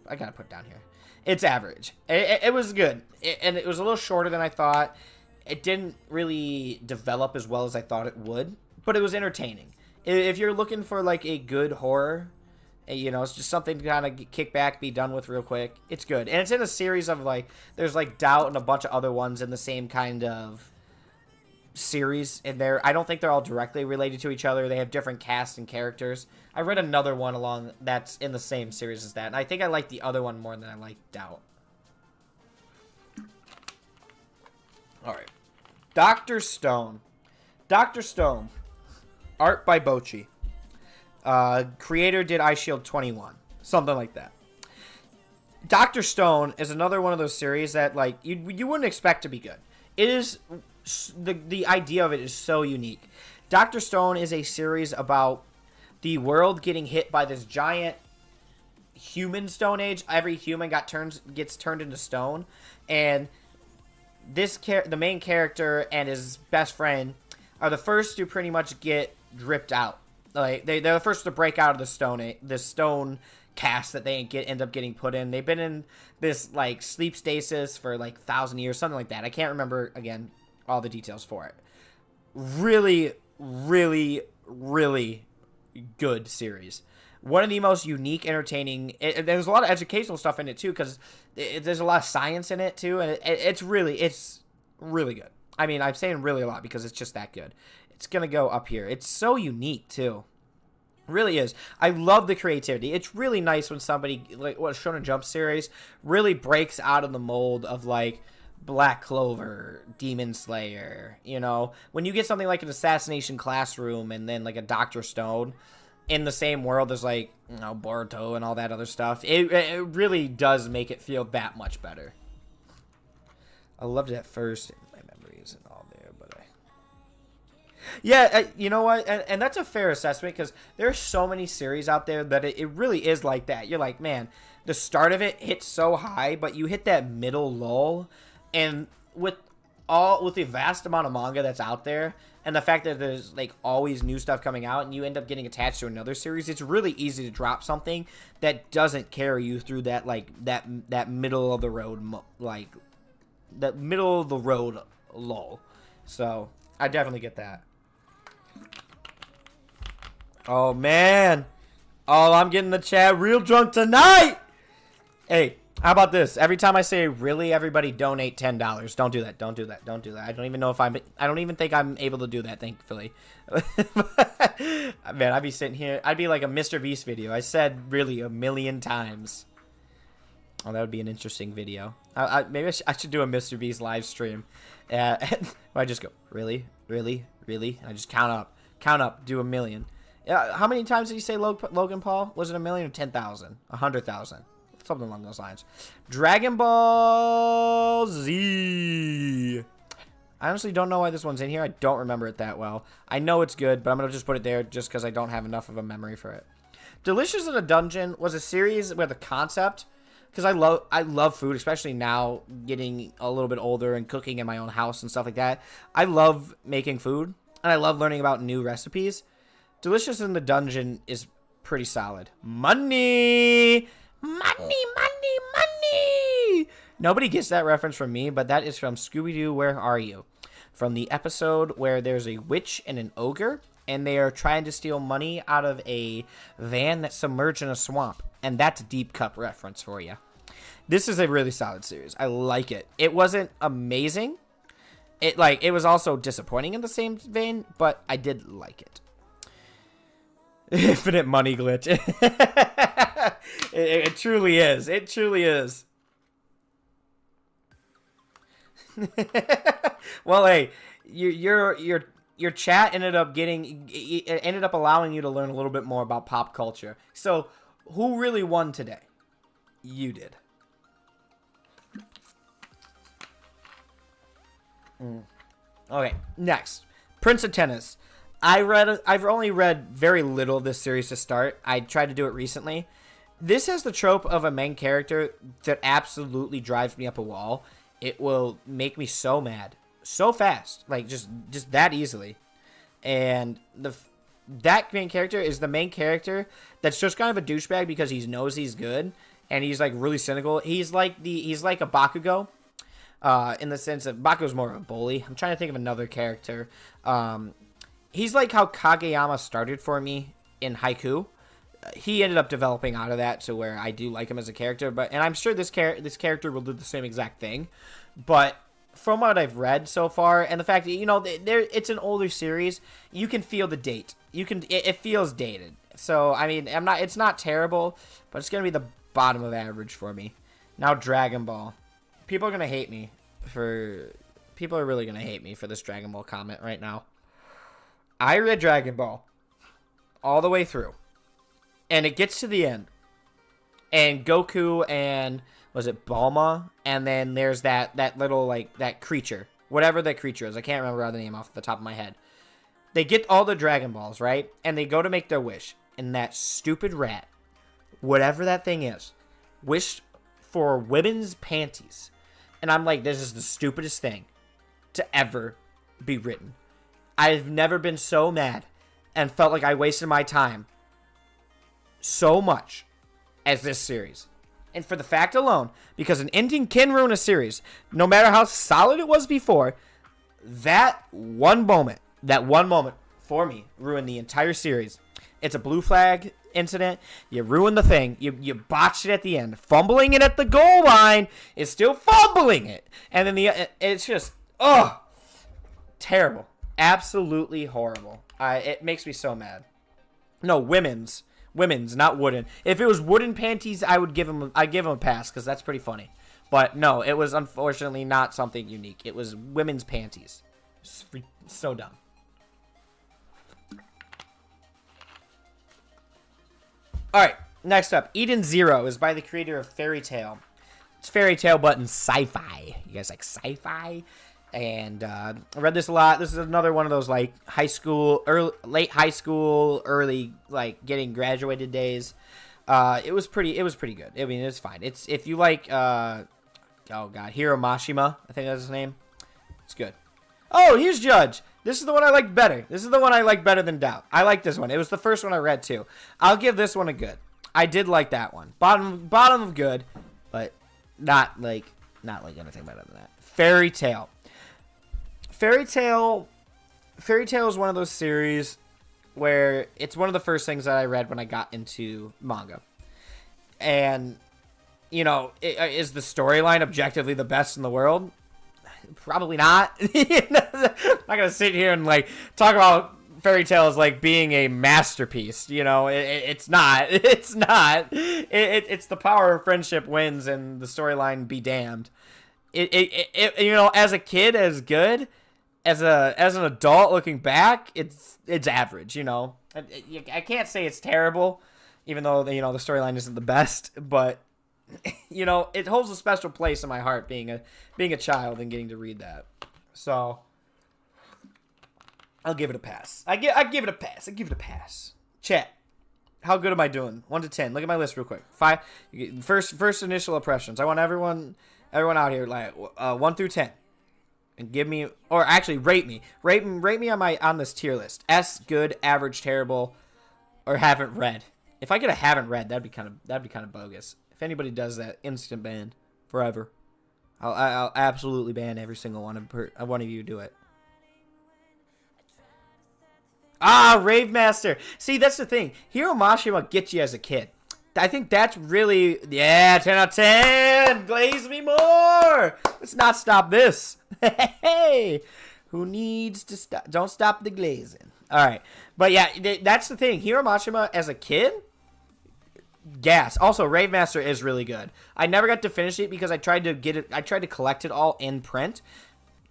I gotta put it down here. It's average. It was good, and it was a little shorter than I thought. It didn't really develop as well as I thought it would, but it was entertaining. If you're looking for like a good horror, you know, it's just something to kind of kick back, be done with real quick. It's good, and it's in a series of like, there's like Doubt and a bunch of other ones in the same kind of series in there. I don't think they're all directly related to each other. They have different casts and characters. I read another one along that's in the same series as that, and I think I like the other one more than I like Doubt. Alright. Dr. Stone. Dr. Stone. Art by Bocchi. Creator did Ice Shield 21. Something like that. Dr. Stone is another one of those series that, like, you wouldn't expect to be good. It is... The idea of it is so unique. Dr. Stone is a series about the world getting hit by this giant human stone age. Every human gets turned into stone, and the main character and his best friend are the first to pretty much get dripped out. Like they're the first to break out of the stone cast that they end up getting put in. They've been in this like sleep stasis for like 1,000 years, something like that. I can't remember again all the details for it. Really, really, really good series. One of the most unique, entertaining. There's a lot of educational stuff in it too, because there's a lot of science in it too, and it's really good. I mean, I'm saying really a lot because it's just that good. It's gonna go up here. It's so unique too. It really is. I love the creativity. It's really nice when somebody like what Shonen Jump series really breaks out of the mold of like Black Clover, Demon Slayer, you know, when you get something like an Assassination Classroom and then like a Dr. Stone in the same world as like, you know, Boruto and all that other stuff, it really does make it feel that much better. I loved it at first, my memories and all there, but you know what, and that's a fair assessment because there's so many series out there that it really is like that. You're like, man, the start of it hits so high, but you hit that middle lull. And with the vast amount of manga that's out there, and the fact that there's like always new stuff coming out, and you end up getting attached to another series, it's really easy to drop something that doesn't carry you through that like that middle of the road like that middle of the road lull. So I definitely get that. Oh man, oh, I'm getting the chat real drunk tonight. Hey, how about this? Every time I say really, everybody donate $10. Don't do that. Don't do that. Don't do that. I don't even know if I don't even think I'm able to do that, thankfully. Man, I'd be sitting here. I'd be like a Mr. Beast video. I said really a million times. Oh, that would be an interesting video. Maybe I should do a Mr. Beast live stream. Where I just go, really, really, really? And I just count up, do a million. How many times did you say Logan Paul? Was it a million or 10,000? 100,000? Something along those lines. Dragon Ball Z. I honestly don't know why this one's in here. I don't remember it that well. I know it's good, but I'm going to just put it there just because I don't have enough of a memory for it. Delicious in a Dungeon was a series where the concept, because I love food, especially now getting a little bit older and cooking in my own house and stuff like that. I love making food, and I love learning about new recipes. Delicious in the Dungeon is pretty solid. Money! Money, money, money! Nobody gets that reference from me, but that is from Scooby-Doo, Where Are You? From the episode where there's a witch and an ogre, and they are trying to steal money out of a van that's submerged in a swamp. And that's a Deep Cup reference for you. This is a really solid series. I like it. It wasn't amazing. It was also disappointing in the same vein, but I did like it. Infinite money glitch. It truly is. It truly is. Well, hey, your chat ended up allowing you to learn a little bit more about pop culture. So, who really won today? You did. Okay, next, Prince of Tennis. I've only read very little of this series to start. I tried to do it recently. This has the trope of a main character that absolutely drives me up a wall. It will make me so mad so fast, like just that easily. And that main character is the main character that's just kind of a douchebag because he knows he's good and he's like really cynical. He's like a Bakugo. In the sense that Bakugo's more of a bully. I'm trying to think of another character. He's like how Kageyama started for me in Haiku. He ended up developing out of that to where I do like him as a character, and I'm sure this character will do the same exact thing. But from what I've read so far, and the fact that it's an older series, you can feel the date. It feels dated. So I mean, it's not terrible, but it's gonna be the bottom of average for me. Now Dragon Ball. People are gonna hate me People are really gonna hate me for this Dragon Ball comment right now. I read Dragon Ball all the way through, and it gets to the end, and Goku and was it Bulma, and then there's that little like that creature, whatever that creature is. I can't remember the name off the top of my head. They get all the Dragon Balls, right? And they go to make their wish, and that stupid rat, whatever that thing is, wished for women's panties. And I'm like, this is the stupidest thing to ever be written. I've never been so mad and felt like I wasted my time so much as this series. And for the fact alone, because an ending can ruin a series, no matter how solid it was before, that one moment for me ruined the entire series. It's a blue flag incident. You ruin the thing. You botched it at the end. Fumbling it at the goal line is still fumbling it. And then it's just, terrible. Absolutely horrible. It makes me so mad. No, women's, not wooden. If it was wooden panties, I'd give him a pass because that's pretty funny. But no, it was unfortunately not something unique. It was women's panties. So dumb. All right, next up, Eden Zero is by the creator of Fairy Tail. It's Fairy Tail, but in sci-fi. You guys like sci-fi? And I read this a lot. This is another one of those like late high school, early like getting graduated days. It was pretty good. I mean, it's fine. It's if you like Hiro Mashima, I think that's his name. It's good. Oh, here's Judge. This is the one I like better. This is the one I like better than Doubt. I like this one. It was the first one I read too. I'll give this one a good. I did like that one. Bottom of good, but not like anything better than that. Fairy Tail. Fairy Tail is one of those series where it's one of the first things that I read when I got into manga. And, you know, is the storyline objectively the best in the world? Probably not. I'm not going to sit here and, like, talk about Fairy Tail as, like, being a masterpiece. You know, it's not. It's not. It's the power of friendship wins and the storyline be damned. You know, as a kid, as good. As an adult looking back, it's average, you know. I can't say it's terrible, even though, you know, the storyline isn't the best, but, you know, it holds a special place in my heart being a child and getting to read that. So I'll give it a pass. I give it a pass. I give it a pass. Chat. How good am I doing? 1 to 10. Look at my list real quick. 5. First initial impressions. I want everyone out here like 1 through 10. And give me, or actually rate me on this tier list. S, good, average, terrible, or haven't read. If I get a haven't read, that'd be kind of bogus. If anybody does that, instant ban forever. I'll absolutely ban every single one of you do it. Ah, Rave Master. See, that's the thing. Hiro Mashima gets you as a kid. I think that's really, yeah, 10 out of 10. Glaze me more. Let's not stop this. Hey, who needs to stop? Don't stop the glazing. All right. But yeah, that's the thing. Hiro Mashima as a kid, gas. Also, Rave Master is really good. I never got to finish it because I tried to collect it all in print.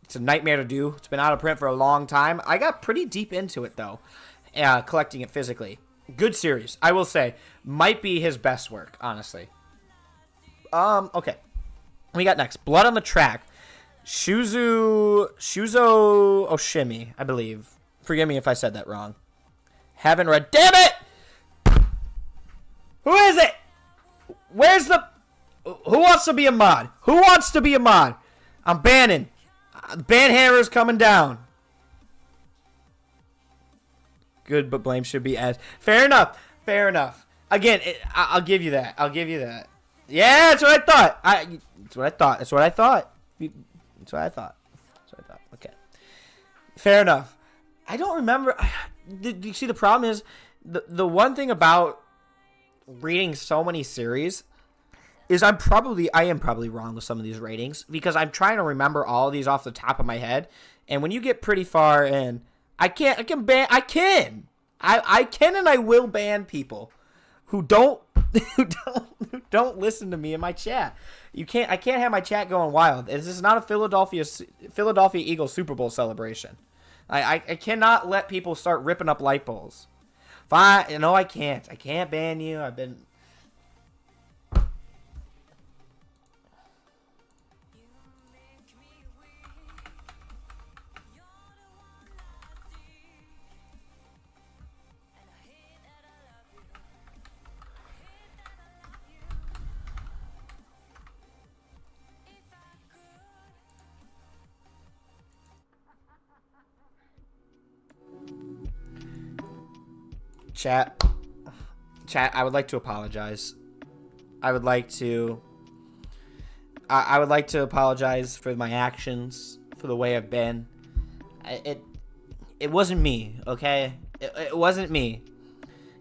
It's a nightmare to do. It's been out of print for a long time. I got pretty deep into it, though, collecting it physically. Good series, I will say. Might be his best work, honestly. Okay. We got next. Blood on the Track. Shuzo Oshimi, I believe. Forgive me if I said that wrong. Haven't read. Damn it! Who is it? Where's the... Who wants to be a mod? Who wants to be a mod? I'm banning. The ban hammer's coming down. Good, but blame should be as. Fair enough. Fair enough. Again, I'll give you that. I'll give you that. Yeah, that's what I thought. That's what I thought. That's what I thought. That's what I thought. That's what I thought. Okay. Fair enough. I don't remember. You see, the problem is the one thing about reading so many series is I am probably wrong with some of these ratings because I'm trying to remember all of these off the top of my head, and when you get pretty far in, I can and I will ban people who don't listen to me in my chat. I can't have my chat going wild. This is not a Philadelphia Eagles Super Bowl celebration. I cannot let people start ripping up light bulbs. Fine, no, I can't. I can't ban you. I've been. Chat, I would like to apologize. I would like to apologize for my actions, for the way I've been. It wasn't me, okay? It wasn't me.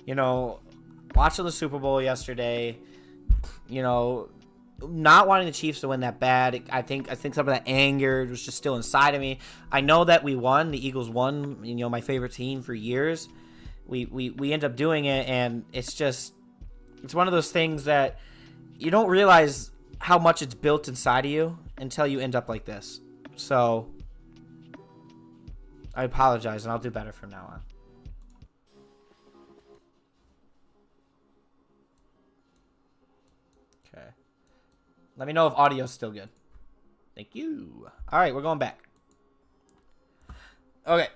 You know, watching the Super Bowl yesterday, you know, not wanting the Chiefs to win that bad. I think some of that anger was just still inside of me. I know that we won. The Eagles won, you know, my favorite team for years. We end up doing it, and it's one of those things that you don't realize how much it's built inside of you until you end up like this. So I apologize, and I'll do better from now on. Okay. Let me know if audio's still good. Thank you. All right, we're going back. Okay.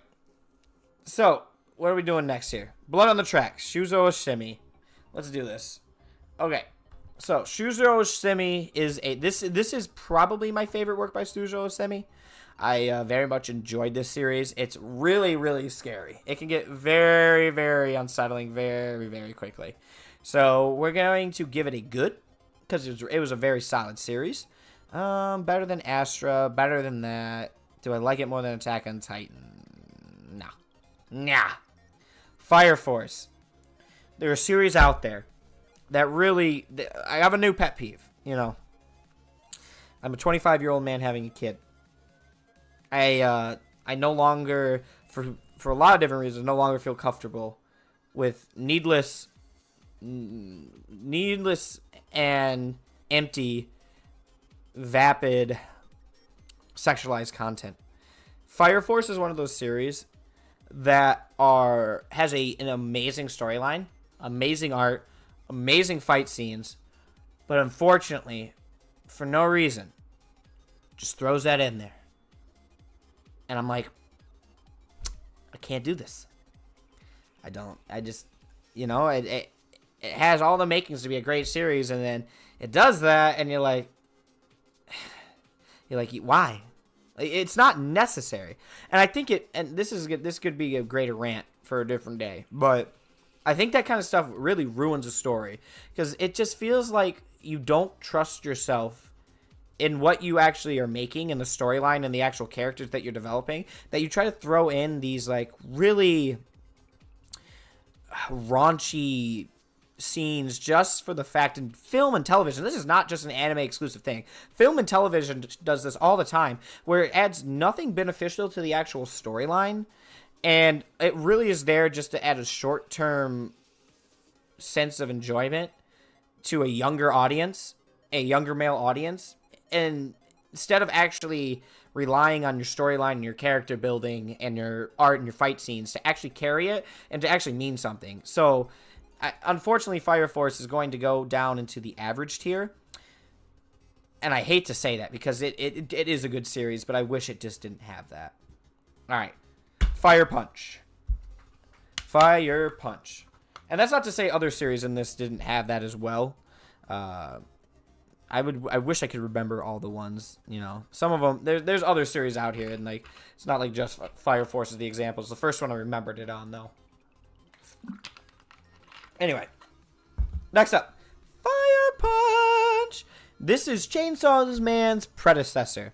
So, what are we doing next here? Blood on the Track. Shuzo Oshimi. Let's do this. Okay. So Shuzo Oshimi is this is probably my favorite work by Shuzo Oshimi. I very much enjoyed this series. It's really, really scary. It can get very, very unsettling very, very quickly. So we're going to give it a good, because it was a very solid series. Better than Astra, better than that. Do I like it more than Attack on Titan? No. Nah. Fire Force. There are series out there that really... I have a new pet peeve, you know. I'm a 25-year-old man having a kid. I no longer, for a lot of different reasons, no longer feel comfortable with needless and empty, vapid, sexualized content. Fire Force is one of those series that has an amazing storyline, amazing art, amazing fight scenes, but unfortunately, for no reason, just throws that in there. And I'm like, I can't do this. I just, you know, it has all the makings to be a great series, and then it does that, and you're like, why? It's not necessary. And I think this could be a greater rant for a different day, but I think that kind of stuff really ruins a story, because it just feels like you don't trust yourself in what you actually are making, in the storyline and the actual characters that you're developing, that you try to throw in these like really raunchy scenes just for the fact. In film and television, this is not just an anime exclusive thing. Film and television does this all the time, where it adds nothing beneficial to the actual storyline, and it really is there just to add a short-term sense of enjoyment to a younger audience, a younger male audience. And instead of actually relying on your storyline and your character building and your art and your fight scenes to actually carry it and to actually mean something. So, unfortunately, Fire Force is going to go down into the average tier. And I hate to say that, because it is a good series, but I wish it just didn't have that. Alright. Fire Punch. Fire Punch. And that's not to say other series in this didn't have that as well. I wish I could remember all the ones, you know. Some of them, there's other series out here, and like it's not like just Fire Force is the example. It's the first one I remembered it on, though. Anyway, next up, Fire Punch. This is Chainsaw Man's predecessor.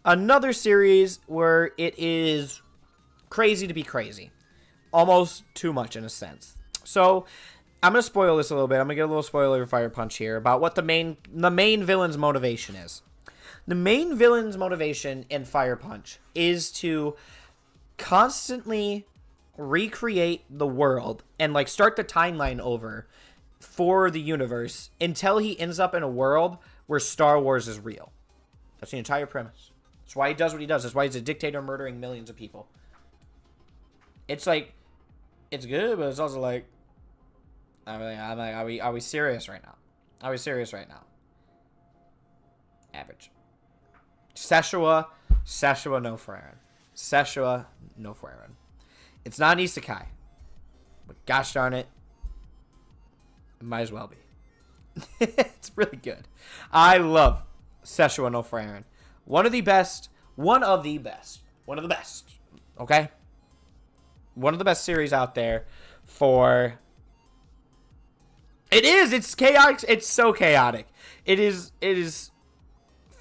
Another series where it is crazy to be crazy. Almost too much in a sense. So, I'm going to spoil this a little bit. I'm going to get a little spoiler for Fire Punch here about what the main villain's motivation is. The main villain's motivation in Fire Punch is to constantly recreate the world and like start the timeline over for the universe until he ends up in a world where Star Wars is real. That's the entire premise. That's why he does what he does. That's why he's a dictator murdering millions of people. It's like, it's good, but it's also like, I'm like, are we serious right now? Are we serious right now? Average. Seshua no Frieren. Seshua no Frieren. It's not an isekai, but gosh darn it, it might as well be. It's really good. I love Seshua no Frieren. One of the best. Okay? One of the best series out there for... It's chaotic. It's so chaotic. It is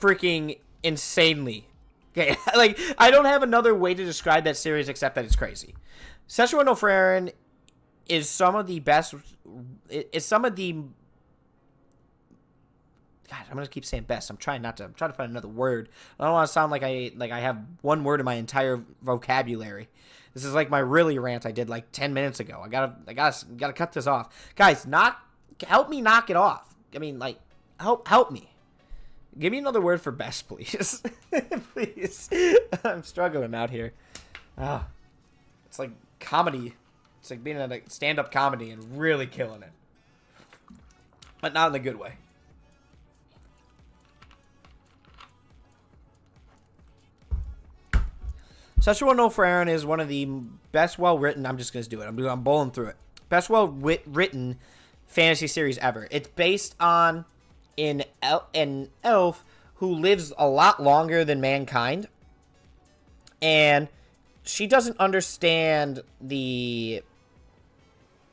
freaking insanely. Okay, like, I don't have another way to describe that series except that it's crazy. Sesshoun no Frieren is some of the best. It's some of the. God, I'm gonna keep saying best. I'm trying to find another word. I don't want to sound like I have one word in my entire vocabulary. This is like my really rant I did like 10 minutes ago. I gotta cut this off, guys. Help me knock it off. I mean, like, help me. Give me another word for best, please. Please. I'm struggling out here. It's like comedy. It's like being in a stand-up comedy and really killing it. But not in a good way. Sesshoun no Frieren is one of the best well-written... I'm just going to do it. I'm bowling through it. Best well-written fantasy series ever. It's based on an elf who lives a lot longer than mankind, and she doesn't understand the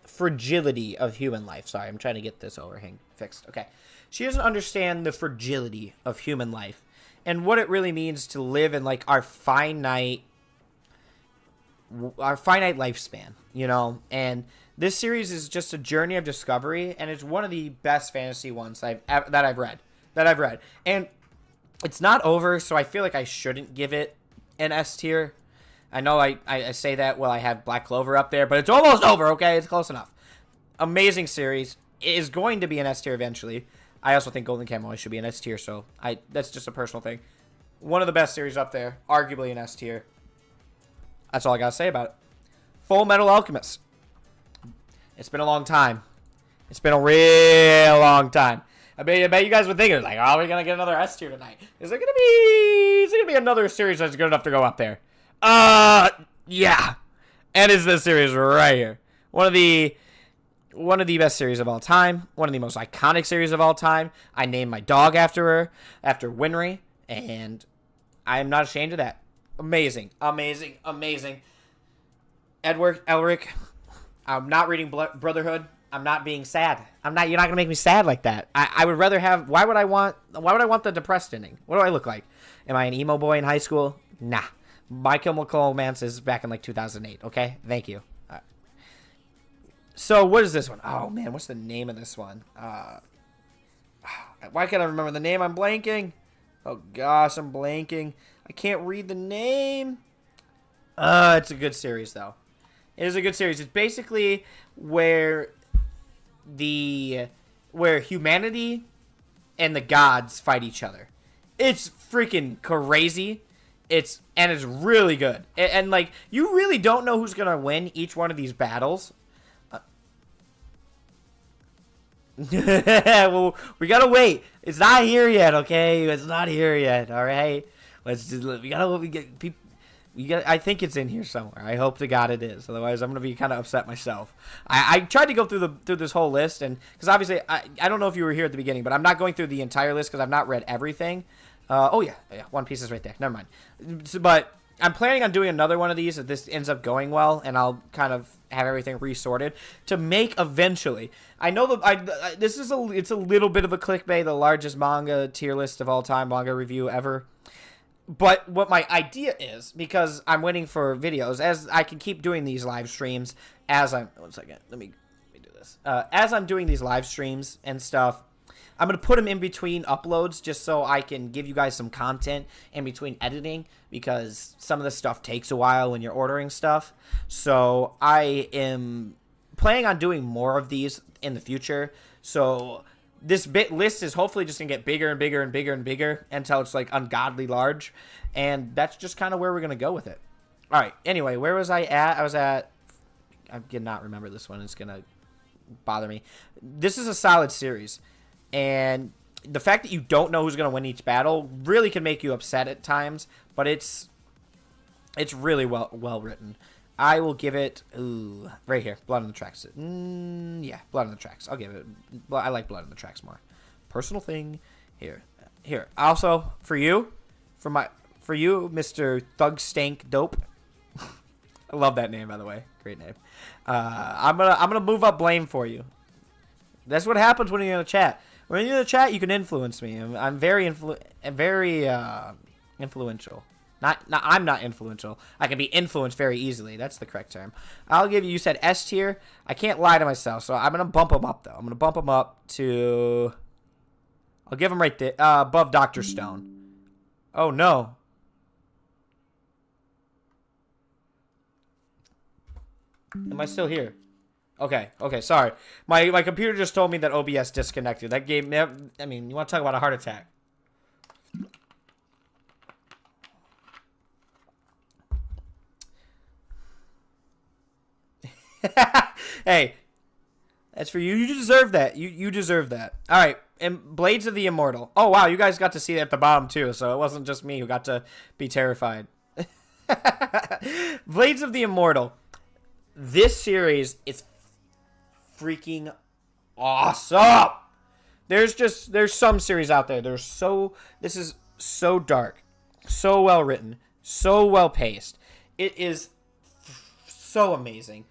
fragility of human life. Sorry, I'm trying to get this overhang fixed. Okay. She doesn't understand the fragility of human life and what it really means to live in like our finite lifespan, you know? And this series is just a journey of discovery, and it's one of the best fantasy ones that I've read. And it's not over, so I feel like I shouldn't give it an S tier. I know I say that while I have Black Clover up there, but it's almost over, okay? It's close enough. Amazing series. It is going to be an S tier eventually. I also think Golden Kamuy should be an S tier, so that's just a personal thing. One of the best series up there. Arguably an S tier. That's all I gotta say about it. Full Metal Alchemist. It's been a long time. It's been a real long time. I bet you guys were thinking, like, oh, are we gonna get another S tier tonight? Is there gonna be another series that's good enough to go up there? Yeah. And it's this series right here. One of the best series of all time. One of the most iconic series of all time. I named my dog after her, after Winry, and I am not ashamed of that. Amazing. Amazing. Amazing. Elric, I'm not reading Brotherhood. I'm not being sad. You're not gonna make me sad like that. I would rather have. Why would I want the depressed ending? What do I look like? Am I an emo boy in high school? Nah. My Chemical Romance is back in like 2008. Okay, thank you. So what is this one? Oh man, what's the name of this one? Why can't I remember the name? I'm blanking. Oh gosh, I'm blanking. I can't read the name. It's a good series though. It is a good series. It's basically where humanity and the gods fight each other. It's freaking crazy. It's really good. And like, you really don't know who's gonna win each one of these battles. Well, we gotta wait. It's not here yet, okay? It's not here yet. All right. I think it's in here somewhere. I hope to God it is. Otherwise, I'm gonna be kind of upset myself. I tried to go through this whole list, and because obviously I don't know if you were here at the beginning, but I'm not going through the entire list because I've not read everything. Oh yeah, One Piece is right there. Never mind. But I'm planning on doing another one of these if this ends up going well, and I'll kind of have everything resorted to make eventually. I know it's a little bit of a clickbait, the largest manga tier list of all time, manga review ever. But what my idea is, because I'm waiting for videos, as I can keep doing these live streams as I'm... One second. Let me do this. As I'm doing these live streams and stuff, I'm going to put them in between uploads just so I can give you guys some content in between editing, because some of this stuff takes a while when you're ordering stuff. So I am planning on doing more of these in the future. So this list is hopefully just going to get bigger and bigger and bigger and bigger until it's like ungodly large. And that's just kind of where we're going to go with it. All right. Anyway, where was I at? I cannot remember this one. It's going to bother me. This is a solid series. And the fact that you don't know who's going to win each battle really can make you upset at times. But it's really well written. I will give it, right here, Blood on the Tracks. Yeah, Blood on the Tracks. I'll give it, I like Blood on the Tracks more. Personal thing, here. Also, for you, Mr. Thug Stank Dope. I love that name, by the way. Great name. I'm gonna move up blame for you. That's what happens when you're in a chat. When you're in the chat, you can influence me. I'm very influential. I'm not influential. I can be influenced very easily. That's the correct term. I'll give you said S tier. I can't lie to myself, so I'm going to bump him up, though. I'm going to bump him up to... I'll give him right there, above Dr. Stone. Oh, no. Am I still here? Okay, sorry. My computer just told me that OBS disconnected. That gave me... I mean, you want to talk about a heart attack. Hey, that's for you. You deserve that. You deserve that. All right, and Blades of the Immortal. Oh wow, you guys got to see that at the bottom too, so it wasn't just me who got to be terrified. Blades of the Immortal. This series is freaking awesome. there's some series out there. This is so dark, so well written, so well paced. It is so amazing.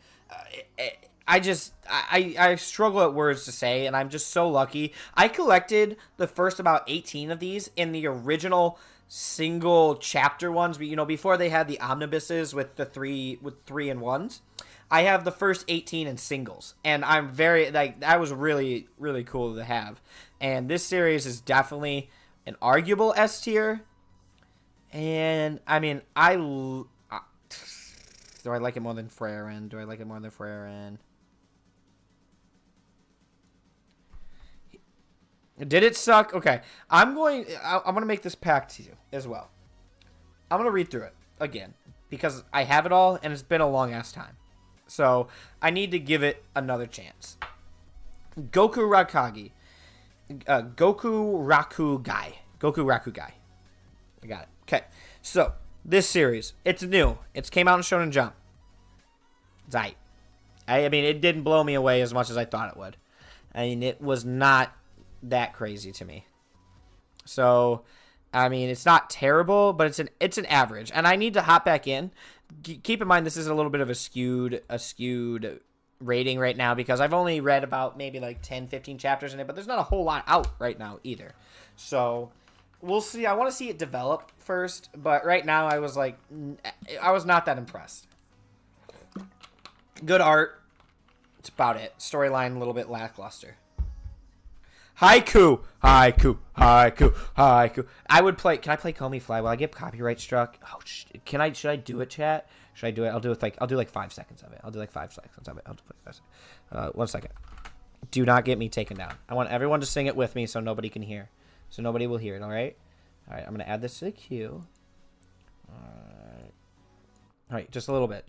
I struggle at words to say, and I'm just so lucky. I collected the first about 18 of these in the original single chapter ones, but before they had the omnibuses with the three and ones. I have the first 18 in singles, and I'm very that was really really cool to have. And this series is definitely an arguable S tier. And I mean, do I like it more than Freyren? Do I like it more than Freyren? Did it suck? Okay, I'm gonna make this pact to you as well. I'm gonna read through it again because I have it all, and it's been a long ass time. So I need to give it another chance. Goku Rakugai. Goku Rakugai. I got it. Okay, so this series, it's new. It came out in Shonen Jump. It's aight. I mean, it didn't blow me away as much as I thought it would. I mean, it was not that crazy to me. So, I mean, it's not terrible, but it's an average. And I need to hop back in. Keep in mind, this is a little bit of a skewed rating right now because I've only read about maybe like 10, 15 chapters in it, but there's not a whole lot out right now either. So, we'll see. I want to see it develop first, but right now I was not that impressed. Good art. It's about it. Storyline a little bit lackluster. Haiku. I would play. Can I play Call Me Fly? Will I get copyright struck? Oh, should I do it, chat? Should I do it? I'll do 5 seconds of it. I'll do 5 seconds of it. 1 second. Do not get me taken down. I want everyone to sing it with me so nobody can hear. So nobody will hear it, all right? All right, I'm going to add this to the queue. All right, just a little bit.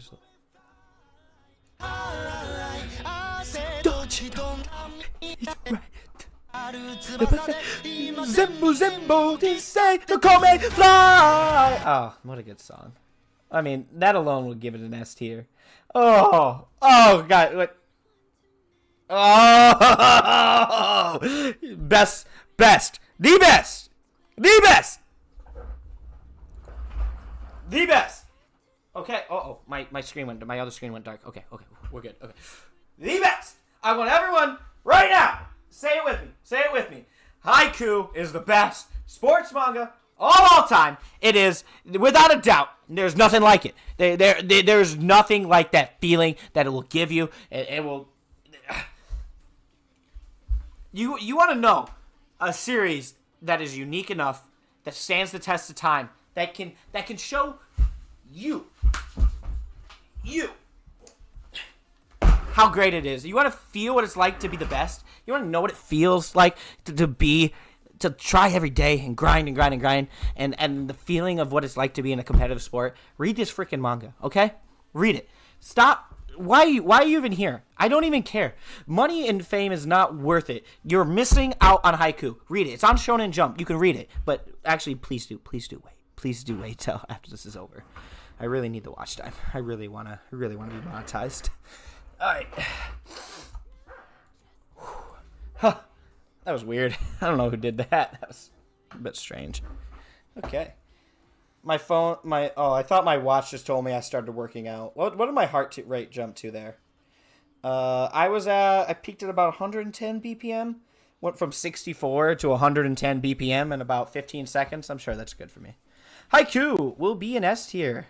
Don't you know it's right. Oh, what a good song. I mean, that alone would give it an S tier. Oh, God. What? Oh, best. The best. Okay. My other screen went dark. Okay. We're good. Okay. The best. I want everyone right now. Say it with me. Haiku is the best sports manga of all time. It is, without a doubt. There's nothing like it. There's nothing like that feeling that it will give you. It will. You want to know a series that is unique enough, that stands the test of time, that can show you how great it is. You want to feel what it's like to be the best. You want to know what it feels like to try every day and grind and the feeling of what it's like to be in a competitive sport. Read this freaking manga, okay? Read it. Stop. Why are you even here? I don't even care. Money and fame is not worth it. You're missing out on Haiku. Read it. It's on Shonen Jump. You can read it. But actually, please do wait. Please do wait till after this is over. I really need the watch time. I really wanna be monetized. Alright. Huh. That was weird. I don't know who did that. That was a bit strange. Okay. My phone, I thought my watch just told me I started working out. What did my heart rate jump to there? I peaked at about 110 BPM. Went from 64 to 110 BPM in about 15 seconds. I'm sure that's good for me. Haiku will be an S tier.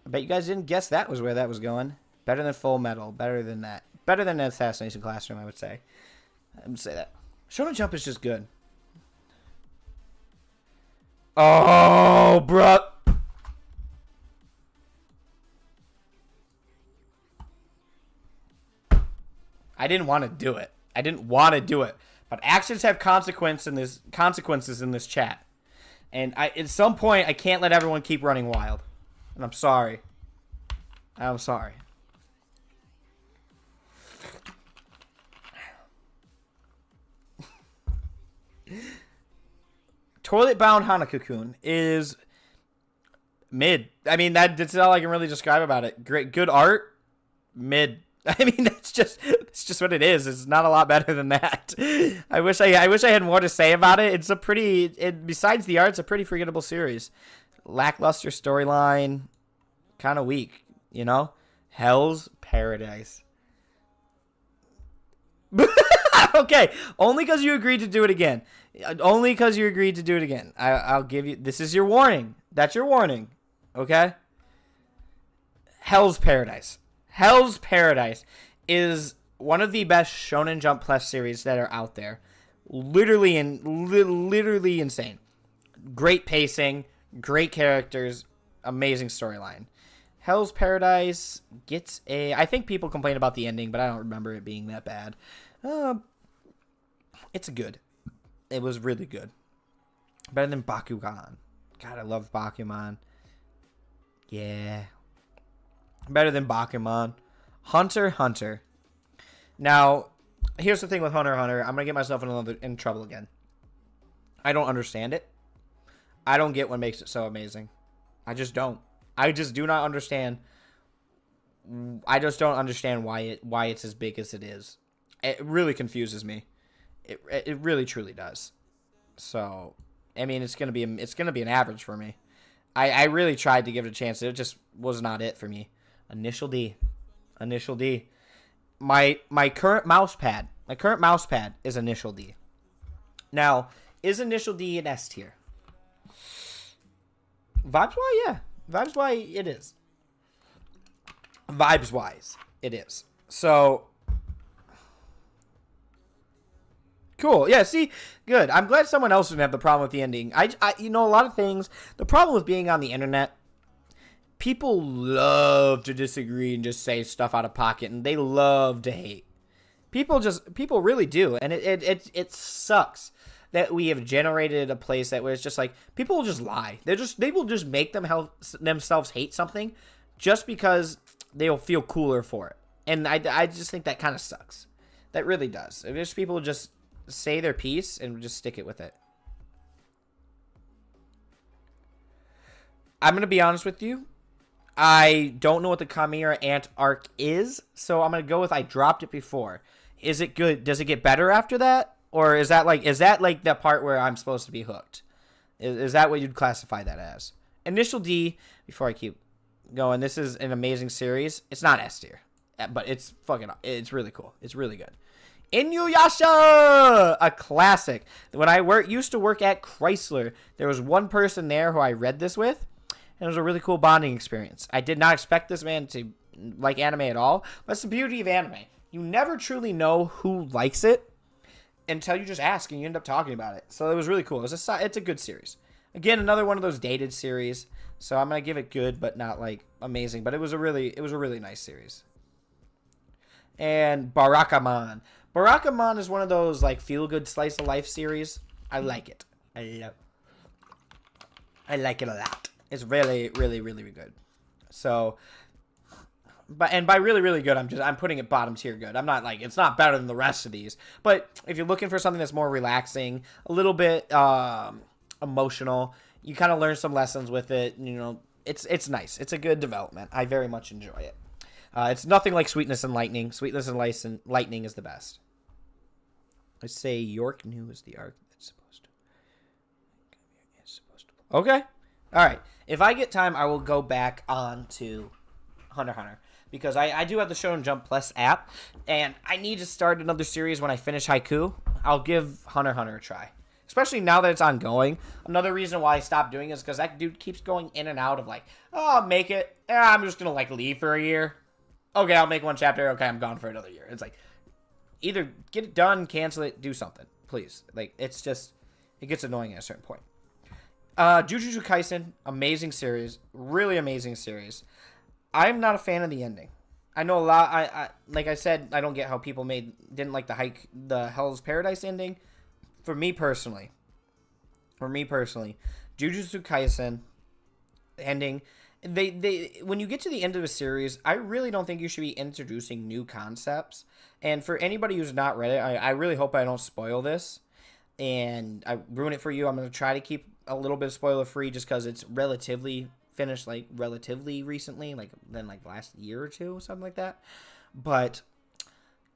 I bet you guys didn't guess that was where that was going. Better than Full Metal. Better than that. Better than Assassination Classroom, I would say. I would say that. Shonen Jump is just good. Oh, bruh. I didn't want to do it. But actions have consequences in this chat. And at some point, I can't let everyone keep running wild. And I'm sorry. Toilet Bound Hanako-kun is mid. I mean, that's all I can really describe about it. Great, good art, mid. I mean, it's It's just what it is. It's not a lot better than that. I wish I had more to say about it. It's a pretty, besides the art, it's a pretty forgettable series. Lackluster storyline, kind of weak, you know? Hell's Paradise. Okay, only because you agreed to do it again. Only because you agreed to do it again. I'll give you, this is your warning. That's your warning, okay? Hell's Paradise. Hell's Paradise is one of the best Shonen Jump Plus series that are out there. Literally insane. Great pacing, great characters, amazing storyline. Hell's Paradise gets a... I think people complain about the ending, but I don't remember it being that bad. It's good. It was really good. Better than Bakugan. God, I love Bakuman. Yeah. Better than Bakuman. Hunter x Hunter. Now, here's the thing with Hunter x Hunter. I'm going to get myself in trouble again. I don't understand it. I don't get what makes it so amazing. I just don't. I just do not understand. I just don't understand why it's as big as it is. It really confuses me. It really truly does. So, I mean, it's gonna be an average for me. I really tried to give it a chance. It just was not it for me. Initial D. My current mouse pad. My current mouse pad is Initial D. Now, is Initial D an S tier? Vibes-wise, yeah. Vibes-wise, it is. Vibes-wise, it is. So... Cool. Yeah, see? Good. I'm glad someone else didn't have the problem with the ending. I you know, a lot of things, the problem with being on the internet, people love to disagree and just say stuff out of pocket, and they love to hate. People really do, and it sucks that we have generated a place that where it's just like, people will just lie. They will just make themselves hate something just because they'll feel cooler for it. And I just think that kind of sucks. That really does. If just people just say their piece and just stick it with it. I'm going to be honest with you. I don't know what the Chimera Ant arc is, so I'm going to go with I dropped it before. Is it good? Does it get better after that? Or is that like the part where I'm supposed to be hooked? Is that what you'd classify that as? Initial D, before I keep going, this is an amazing series. It's not S tier, but it's really cool. It's really good. Inuyasha, a classic. When I used to work at Chrysler, there was one person there who I read this with, and it was a really cool bonding experience. I did not expect this man to like anime at all. That's the beauty of anime. You never truly know who likes it until you just ask and you end up talking about it. So it was really cool. It's a good series. Again, another one of those dated series. So I'm gonna give it good, but not like amazing. But it was a really nice series. And Barakamon. Barakamon is one of those like feel-good slice of life series. I like it. I like it a lot. It's really good. So, by really good, I'm putting it bottom tier good. I'm not like, it's not better than the rest of these. But if you're looking for something that's more relaxing, a little bit emotional, you kind of learn some lessons with it. You know, it's nice. It's a good development. I very much enjoy it. It's nothing like Sweetness and Lightning. Sweetness and Lightning is the best. Let's say York New is the arc that's supposed to. Okay. All right. If I get time, I will go back on to Hunter x Hunter. Because I do have the Shonen Jump Plus app. And I need to start another series when I finish Haiku. I'll give Hunter x Hunter a try. Especially now that it's ongoing. Another reason why I stopped doing it is because that dude keeps going in and out of like, oh, I'll make it. I'm just going to like leave for a year. Okay, I'll make one chapter. Okay, I'm gone for another year. It's like, either get it done, cancel it, do something. Please. Like, it's just, it gets annoying at a certain point. Jujutsu Kaisen, amazing series. Really amazing series. I'm not a fan of the ending. I know a lot, I like I said, I don't get how people didn't like the Hell's Paradise ending. For me personally, Jujutsu Kaisen ending, they when you get to the end of a series, I really don't think you should be introducing new concepts. And for anybody who's not read it, I really hope I don't spoil this and I ruin it for you. I'm going to try to keep a little bit of spoiler free just because it's relatively finished like relatively recently, like last year or two, something like that. But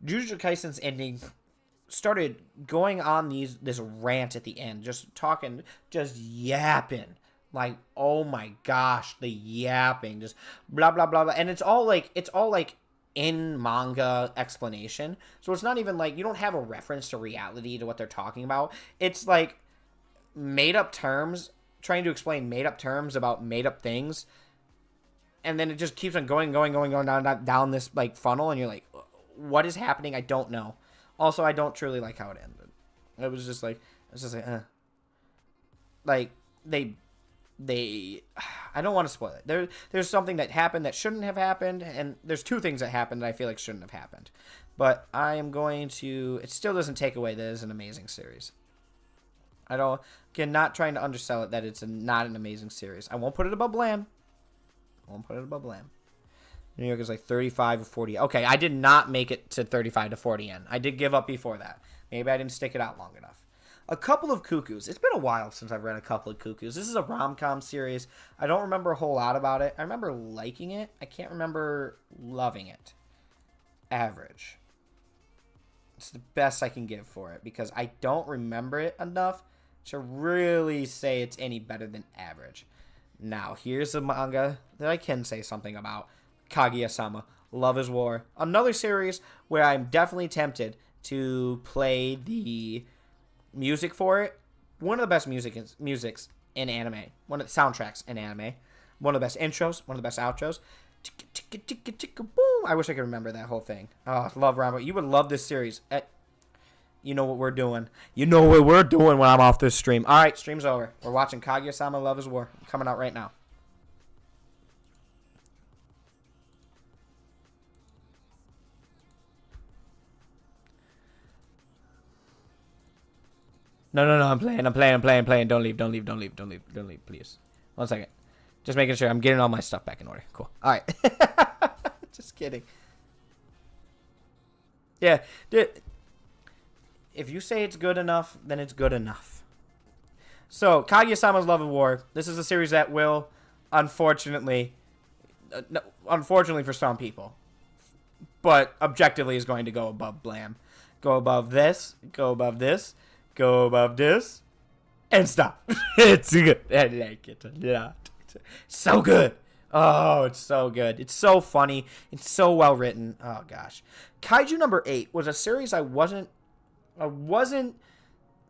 Jujutsu Kaisen's ending started going on this rant at the end, just talking, just yapping. Like, oh my gosh, the yapping, just blah blah blah blah, and it's all like in manga explanation. So it's not even like you don't have a reference to reality to what they're talking about. It's like made up terms, trying to explain made up terms about made up things, and then it just keeps on going down this like funnel, and you're like, what is happening? I don't know. Also, I don't truly like how it ended. It was just like, like they I don't want to spoil it. There's something that happened that shouldn't have happened, and there's two things that happened that I feel like shouldn't have happened. But I am going to. It still doesn't take away that it's an amazing series. I don't. Again, not trying to undersell it that it's not an amazing series. I won't put it above Blam. New York is like 35 or 40. Okay, I did not make it to 35 to 40 N. I did give up before that. Maybe I didn't stick it out long enough. A couple of cuckoos. It's been a while since I've read a couple of cuckoos. This is a rom-com series. I don't remember a whole lot about it. I remember liking it. I can't remember loving it. Average. It's the best I can give for it because I don't remember it enough to really say it's any better than average. Now, here's a manga that I can say something about. Kaguya-sama, Love is War. Another series where I'm definitely tempted to play the music for it. One of the best musics in anime. One of the soundtracks in anime. One of the best intros. One of the best outros. Boom! I wish I could remember that whole thing. Oh, love Rambo. You would love this series. You know what we're doing. You know what we're doing when I'm off this stream. All right, stream's over. We're watching Kaguya-sama, Love is War. Coming out right now. No, I'm playing. Don't leave, please. 1 second. Just making sure I'm getting all my stuff back in order. Cool. All right. Just kidding. Yeah. If you say it's good enough, then it's good enough. So, Kaguya-sama's Love and War. This is a series that will, unfortunately for some people, but objectively is going to go above Blam. Go above this. Go above this. Go above this, and stop. It's good. I like it a lot. So good. Oh, it's so good. It's so funny. It's so well written. Oh gosh, Kaiju number 8 was a series I wasn't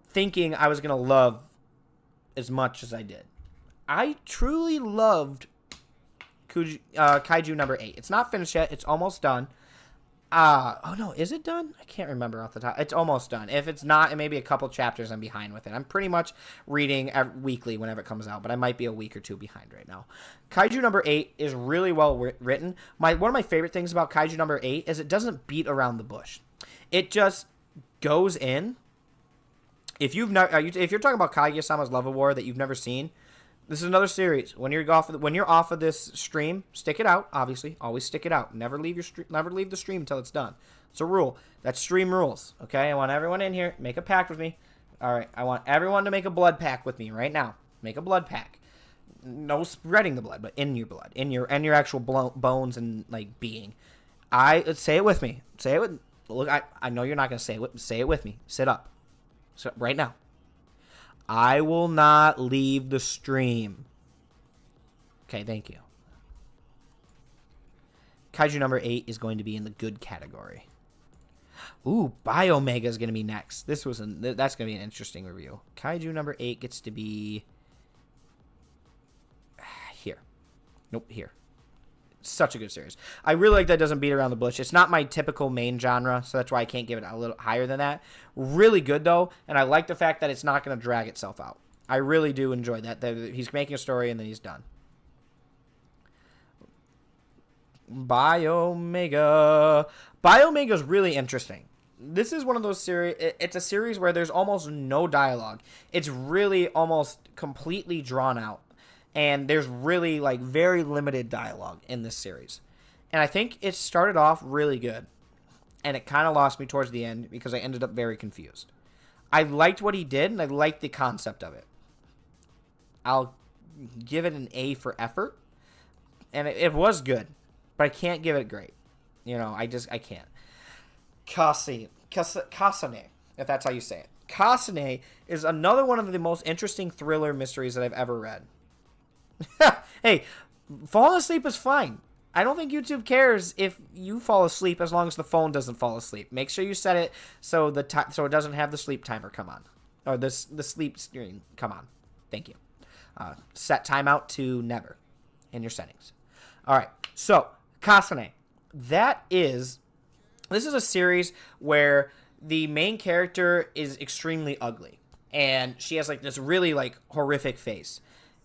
thinking I was gonna love as much as I did. I truly loved Kaiju number 8. It's not finished yet. It's almost done. Oh no, is it done? I can't remember off the top. It's almost done. If it's not, it may be a couple chapters I'm behind with it. I'm pretty much reading weekly whenever it comes out, but I might be a week or two behind right now. Kaiju number 8 is really well written. One of my favorite things about Kaiju number 8 is it doesn't beat around the bush. It just goes in. If you're talking about Kaguya-sama's Love of War that you've never seen, this is another series. When you're off of this stream, stick it out. Obviously, always stick it out. Never leave the stream until it's done. It's a rule. That's stream rules. Okay, I want everyone in here. Make a pact with me. All right, I want everyone to make a blood pact with me right now. Make a blood pact. No spreading the blood, but in your blood, in your actual bones and like being. Say it with me. Say it with. Look, I know you're not gonna say it. Say it with me. Sit up. So right now. I will not leave the stream. Okay, thank you. Kaiju number 8 is going to be in the good category. Ooh, Biomega is going to be next. That's going to be an interesting review. Kaiju number 8 gets to be here. Nope, here. Such a good series. I really like that doesn't beat around the bush. It's not my typical main genre, so that's why I can't give it a little higher than that. Really good, though, and I like the fact that it's not going to drag itself out. I really do enjoy that he's making a story and then he's done. Biomega. Biomega is really interesting. This is one of those series. It's a series where there's almost no dialogue. It's really almost completely drawn out. And there's really, like, very limited dialogue in this series. And I think it started off really good. And it kind of lost me towards the end because I ended up very confused. I liked what he did, and I liked the concept of it. I'll give it an A for effort. And it was good. But I can't give it great. You know, I can't. Kasane, if that's how you say it. Kasane is another one of the most interesting thriller mysteries that I've ever read. Hey, falling asleep is fine. I don't think YouTube cares if you fall asleep as long as the phone doesn't fall asleep. Make sure you set it so so it doesn't have the sleep timer come on, or the sleep screen come on. Thank you. Set timeout to never in your settings. All right. So Kasane, this is a series where the main character is extremely ugly, and she has like this really like horrific face.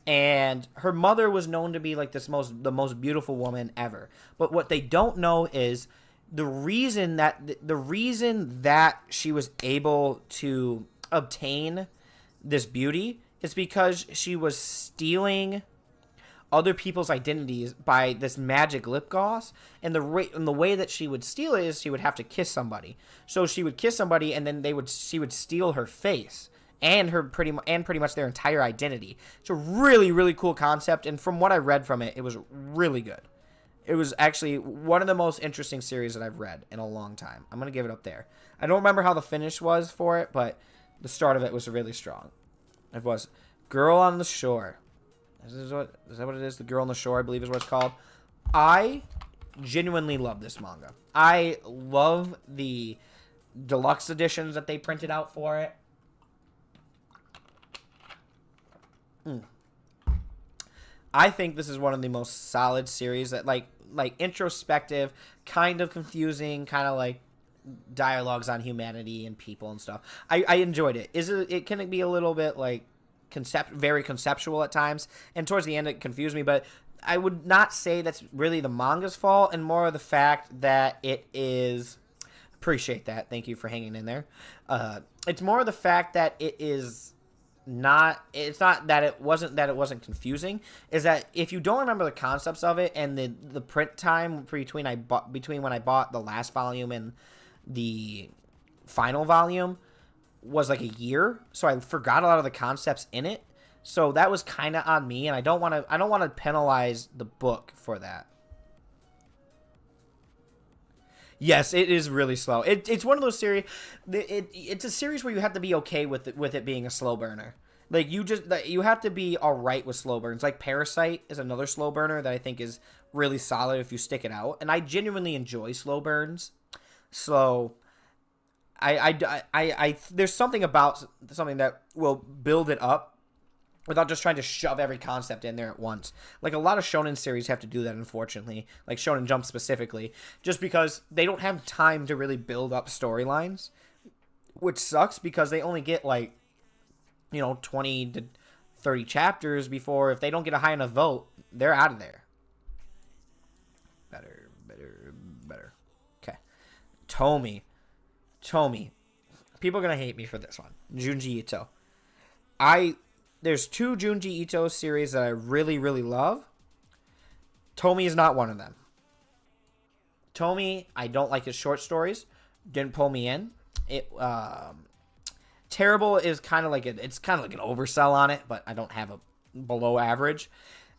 And her mother was known to be like the most beautiful woman ever. But what they don't know is the reason that she was able to obtain this beauty is because she was stealing other people's identities by this magic lip gloss. And the way that she would steal it is she would have to kiss somebody. So she would kiss somebody, and then she would steal her face and pretty much their entire identity. It's a really, really cool concept, and from what I read from it, it was really good. It was actually one of the most interesting series that I've read in a long time. I'm gonna give it up there. I don't remember how the finish was for it, but the start of it was really strong. It was Girl on the Shore. Is that what it is? The Girl on the Shore, I believe, is what it's called. I genuinely love this manga. I love the deluxe editions that they printed out for it. I think this is one of the most solid series that like introspective, kind of confusing, kind of like dialogues on humanity and people and stuff. I enjoyed it. It can be a little bit like very conceptual at times, and towards the end it confused me, but I would not say that's really the manga's fault, and more of the fact that it is. Appreciate that. Thank you for hanging in there. It's more of the fact that it's not that it wasn't confusing, is that if you don't remember the concepts of it, and the print time between when I bought the last volume and the final volume was like a year, so I forgot a lot of the concepts in it. So that was kind of on me, and I don't want to penalize the book for that. Yes, it is really slow. It's one of those series. It's a series where you have to be okay with it being a slow burner. Like you have to be all right with slow burns. Like Parasite is another slow burner that I think is really solid if you stick it out. And I genuinely enjoy slow burns. So I there's something about something that will build it up without just trying to shove every concept in there at once. Like a lot of shonen series have to do that, unfortunately. Like Shonen Jump specifically. Just because they don't have time to really build up storylines. Which sucks because they only get 20 to 30 chapters before, if they don't get a high enough vote, they're out of there. Better. Okay. Tomy. People are going to hate me for this one. Junji Ito. There's two Junji Ito series that I really, really love. Tomy is not one of them. Tomy, I don't like his short stories. Didn't pull me in. Terrible is kind of like an oversell on it, but I don't have a below average.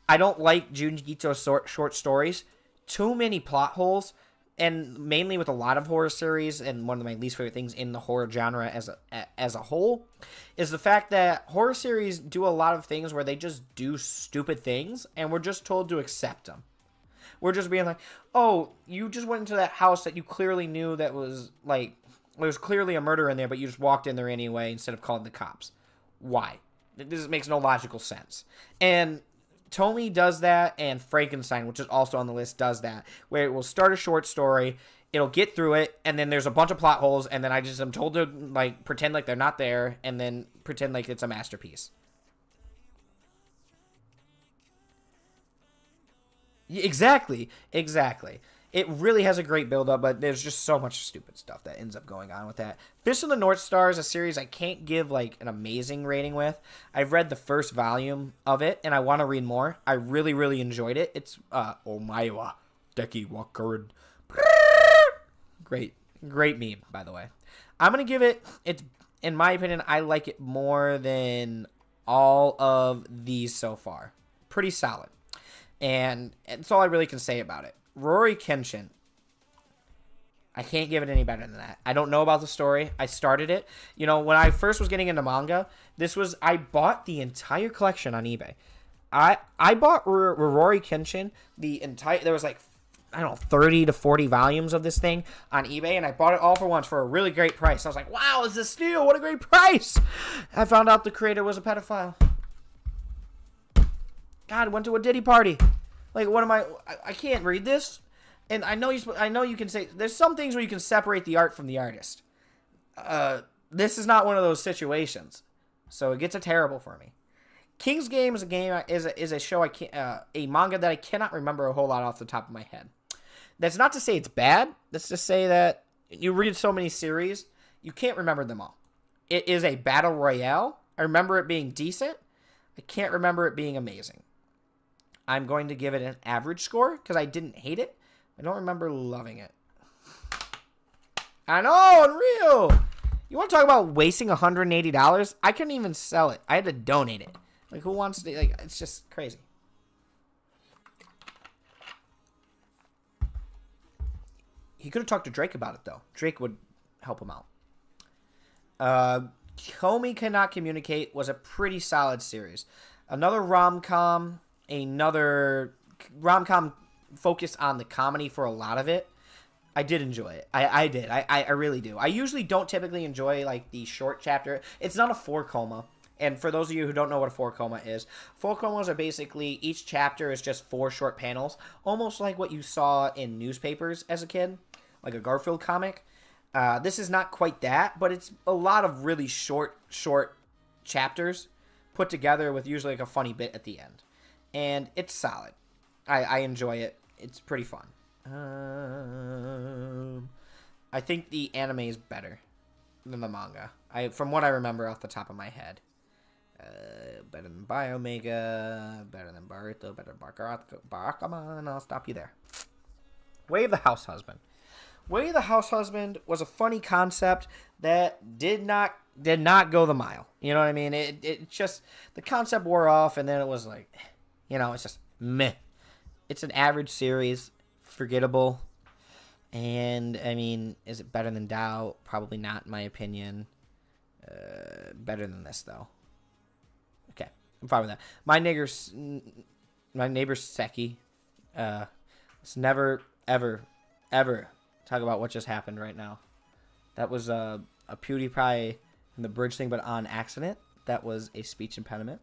I don't like Junji Ito's short stories. Too many plot holes, and mainly with a lot of horror series, and one of my least favorite things in the horror genre as a whole is the fact that horror series do a lot of things where they just do stupid things, and we're just told to accept them. We're just being like, oh, you just went into that house that you clearly knew that was like, there's clearly a murder in there, but you just walked in there anyway instead of calling the cops. Why? This makes no logical sense. And Tomy does that, and Frankenstein, which is also on the list, does that, where it will start a short story, it'll get through it, and then there's a bunch of plot holes, and then I just am told to pretend like they're not there, and then pretend like it's a masterpiece. Exactly. It really has a great build-up, but there's just so much stupid stuff that ends up going on with that. Fist of the North Star is a series I can't give an amazing rating with. I've read the first volume of it, and I want to read more. I really, really enjoyed it. It's Omaewa Deki Wakarin. Great meme, by the way. I'm gonna give it. It's, in my opinion, I like it more than all of these so far. Pretty solid, and that's all I really can say about it. Rory Kenshin. I can't give it any better than that. I don't know about the story. I started it. You know, when I first was getting into manga, I bought the entire collection on eBay. I bought Rory Kenshin, there was like, I don't know, 30 to 40 volumes of this thing on eBay, and I bought it all for once for a really great price. I was like, wow, is this steal? What a great price. I found out the creator was a pedophile. God, went to a Diddy party. Like, what am I can't read this. And I know you can say, there's some things where you can separate the art from the artist. This is not one of those situations. So it gets a terrible for me. King's Game is a show a manga that I cannot remember a whole lot off the top of my head. That's not to say it's bad. That's to say that you read so many series, you can't remember them all. It is a battle royale. I remember it being decent. I can't remember it being amazing. I'm going to give it an average score because I didn't hate it. I don't remember loving it. I know, unreal. You want to talk about wasting $180? I couldn't even sell it. I had to donate it. Like, who wants to, like, it's just crazy. He could have talked to Drake about it, though. Drake would help him out. Homie Cannot Communicate was a pretty solid series. Another rom-com focused on the comedy for a lot of it. I did enjoy it. I did. I really do. I usually don't typically enjoy, like, the short chapter. It's not a 4-coma. And for those of you who don't know what a 4-coma is, 4-comas are basically, each chapter is just 4 short panels, almost like what you saw in newspapers as a kid, like a Garfield comic. This is not quite that, but it's a lot of really short chapters put together with usually like a funny bit at the end. And it's solid. I enjoy it. It's pretty fun. I think the anime is better than the manga. From what I remember off the top of my head. Better than Biomega, better than Baruto, better than Barakamon. I'll stop you there. Way of the House Husband. Way of the House Husband was a funny concept that did not go the mile. You know what I mean? It just, the concept wore off, and then it was like, you know, it's just meh. It's an average series, forgettable, and I mean, is it better than Dao? Probably not, in my opinion. Better than this though. Okay, I'm fine with that. My neighbor Seki. Let's never ever talk about what just happened right now. That was a PewDiePie and the bridge thing, but on accident. That was a speech impediment.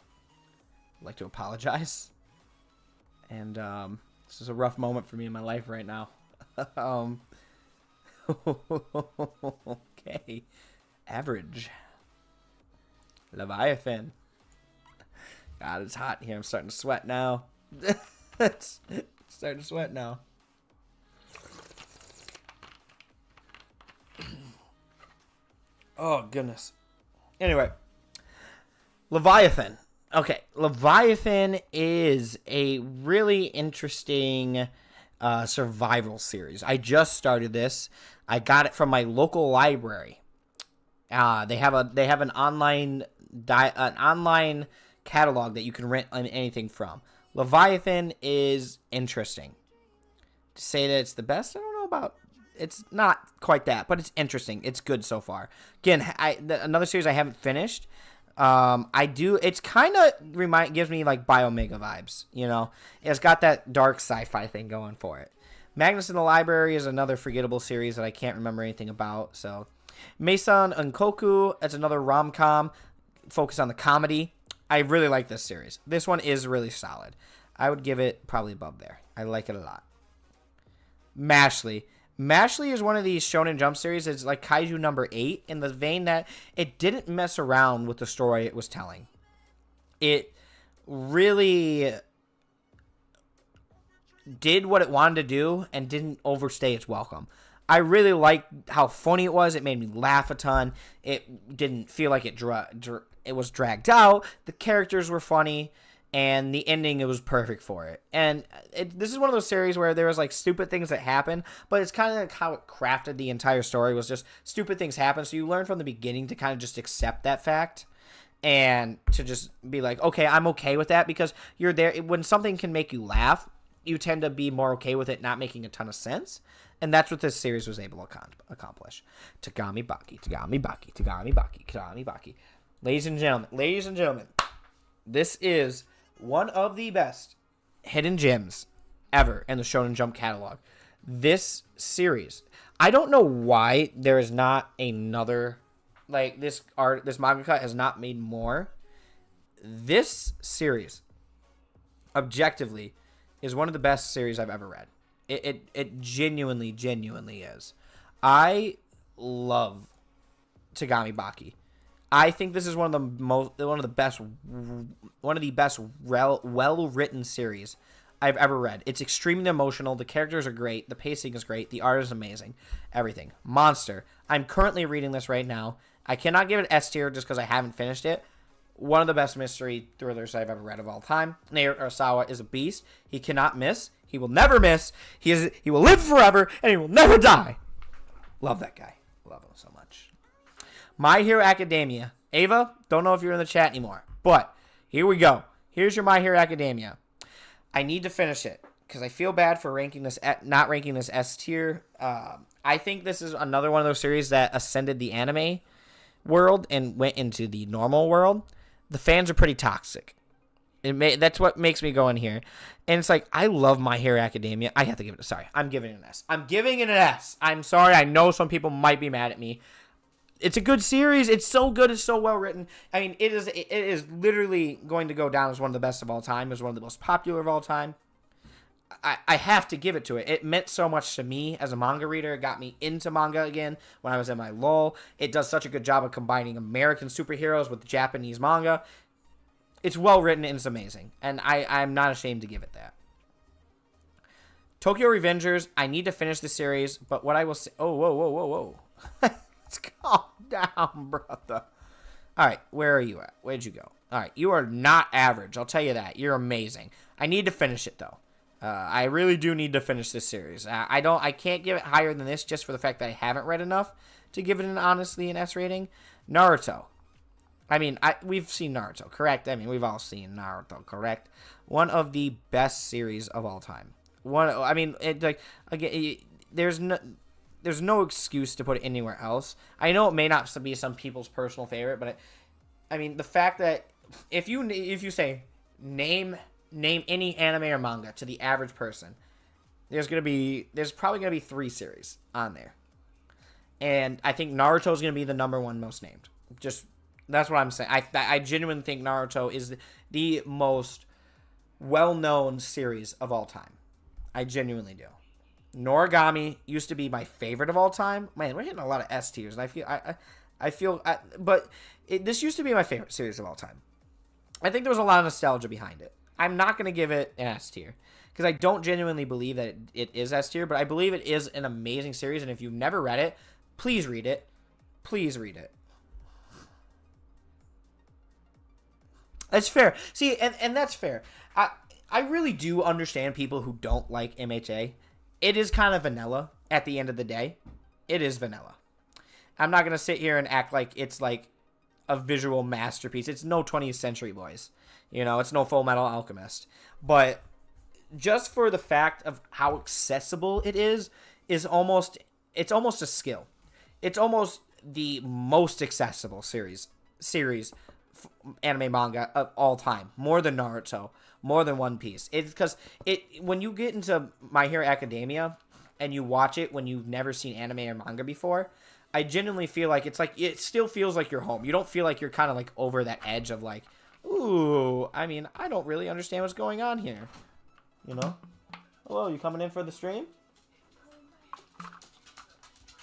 I'd like to apologize. And this is a rough moment for me in my life right now. Okay. Average. Leviathan. God, it's hot here. I'm starting to sweat now. It's starting to sweat now. Oh, goodness. Anyway. Leviathan. Okay. Leviathan is a really interesting survival series. I just started this. I got it from my local library. They have an online catalog that you can rent anything from. Leviathan is interesting. To say that it's the best, I don't know about. It's not quite that, but it's interesting. It's good so far. Again, another series I haven't finished. It's kind of gives me like Biomega vibes. You know, it's got that dark sci-fi thing going for it. Magnus in the Library is another forgettable series that I can't remember anything about. So, Meisan Unkoku, that's another rom-com focused on the comedy. I really like this series. This one is really solid. I would give it probably above there. I like it a lot. Mashley. Mashley is one of these Shonen Jump series. It's like Kaiju number 8 in the vein that it didn't mess around with the story it was telling. It really did what it wanted to do and didn't overstay its welcome. I really liked how funny it was. It made me laugh a ton. It didn't feel like it was dragged out. The characters were funny. And the ending, it was perfect for it. And this is one of those series where there was, like, stupid things that happen, but it's kind of like how it crafted the entire story was just stupid things happen. So you learn from the beginning to kind of just accept that fact and to just be like, okay, I'm okay with that, because you're there. When something can make you laugh, you tend to be more okay with it not making a ton of sense. And that's what this series was able to accomplish. Tagami Baki, Tagami Baki, Tagami Baki, Tagami Baki. Ladies and gentlemen, this is one of the best hidden gems ever in the Shonen Jump catalog. This series, I don't know why there is not another, like, this mangaka has not made more. This series, objectively, is one of the best series I've ever read. It genuinely is. I love Tagami Baki. I think this is one of the best well-written series I've ever read. It's extremely emotional. The characters are great. The pacing is great. The art is amazing. Everything. Monster. I'm currently reading this right now. I cannot give it S tier just because I haven't finished it. One of the best mystery thrillers I've ever read of all time. Naoto Urasawa is a beast. He cannot miss. He will never miss. He will live forever, and he will never die. Love that guy. Love him so much. My Hero Academia. Ava, don't know if you're in the chat anymore, but here we go. Here's your My Hero Academia. I need to finish it because I feel bad for not ranking this S tier. I think this is another one of those series that ascended the anime world and went into the normal world. The fans are pretty toxic. That's what makes me go in here. And it's like, I love My Hero Academia. I have to give it I'm giving it an S. I'm giving it an S. I'm sorry. I know some people might be mad at me. It's a good series. It's so good. It's so well written. I mean, it is literally going to go down as one of the best of all time. As one of the most popular of all time. I have to give it to it. It meant so much to me as a manga reader. It got me into manga again when I was in my lull. It does such a good job of combining American superheroes with Japanese manga. It's well written and it's amazing. And I'm not ashamed to give it that. Tokyo Revengers, I need to finish the series, but what I will say... Oh, whoa. Let's calm down, brother. All right, where are you at? Where'd you go? All right, you are not average. I'll tell you that. You're amazing. I need to finish it, though. I really do need to finish this series. I can't give it higher than this just for the fact that I haven't read enough to give it an S rating. Naruto. I mean, we've seen Naruto, correct? I mean, we've all seen Naruto, correct? One of the best series of all time. There's no excuse to put it anywhere else. I know it may not be some people's personal favorite, but the fact that if you say name any anime or manga to the average person, there's probably gonna be 3 series on there, and I think Naruto is gonna be the number one most named. Just that's what I'm saying. I genuinely think Naruto is the most well-known series of all time. I genuinely do. Noragami used to be my favorite of all time. Man, we're hitting a lot of S tiers, and this used to be my favorite series of all time. I think there was a lot of nostalgia behind it. I'm not going to give it an S tier because I don't genuinely believe that it is S tier, but I believe it is an amazing series, and if you've never read it, please read it. Please read it. That's fair. See, and that's fair. I really do understand people who don't like MHA. It is kind of vanilla at the end of the day. It is vanilla. I'm not going to sit here and act like it's like a visual masterpiece. It's no 20th Century Boys. It's no Full Metal Alchemist. But just for the fact of how accessible it is almost a skill. It's almost the most accessible series anime manga of all time. More than Naruto. More than One Piece. It's because when you get into My Hero Academia and you watch it when you've never seen anime or manga before, I genuinely feel like it still feels like you're home. You don't feel like you're kind of like over that edge of like, ooh, I don't really understand what's going on here. Hello, you coming in for the stream?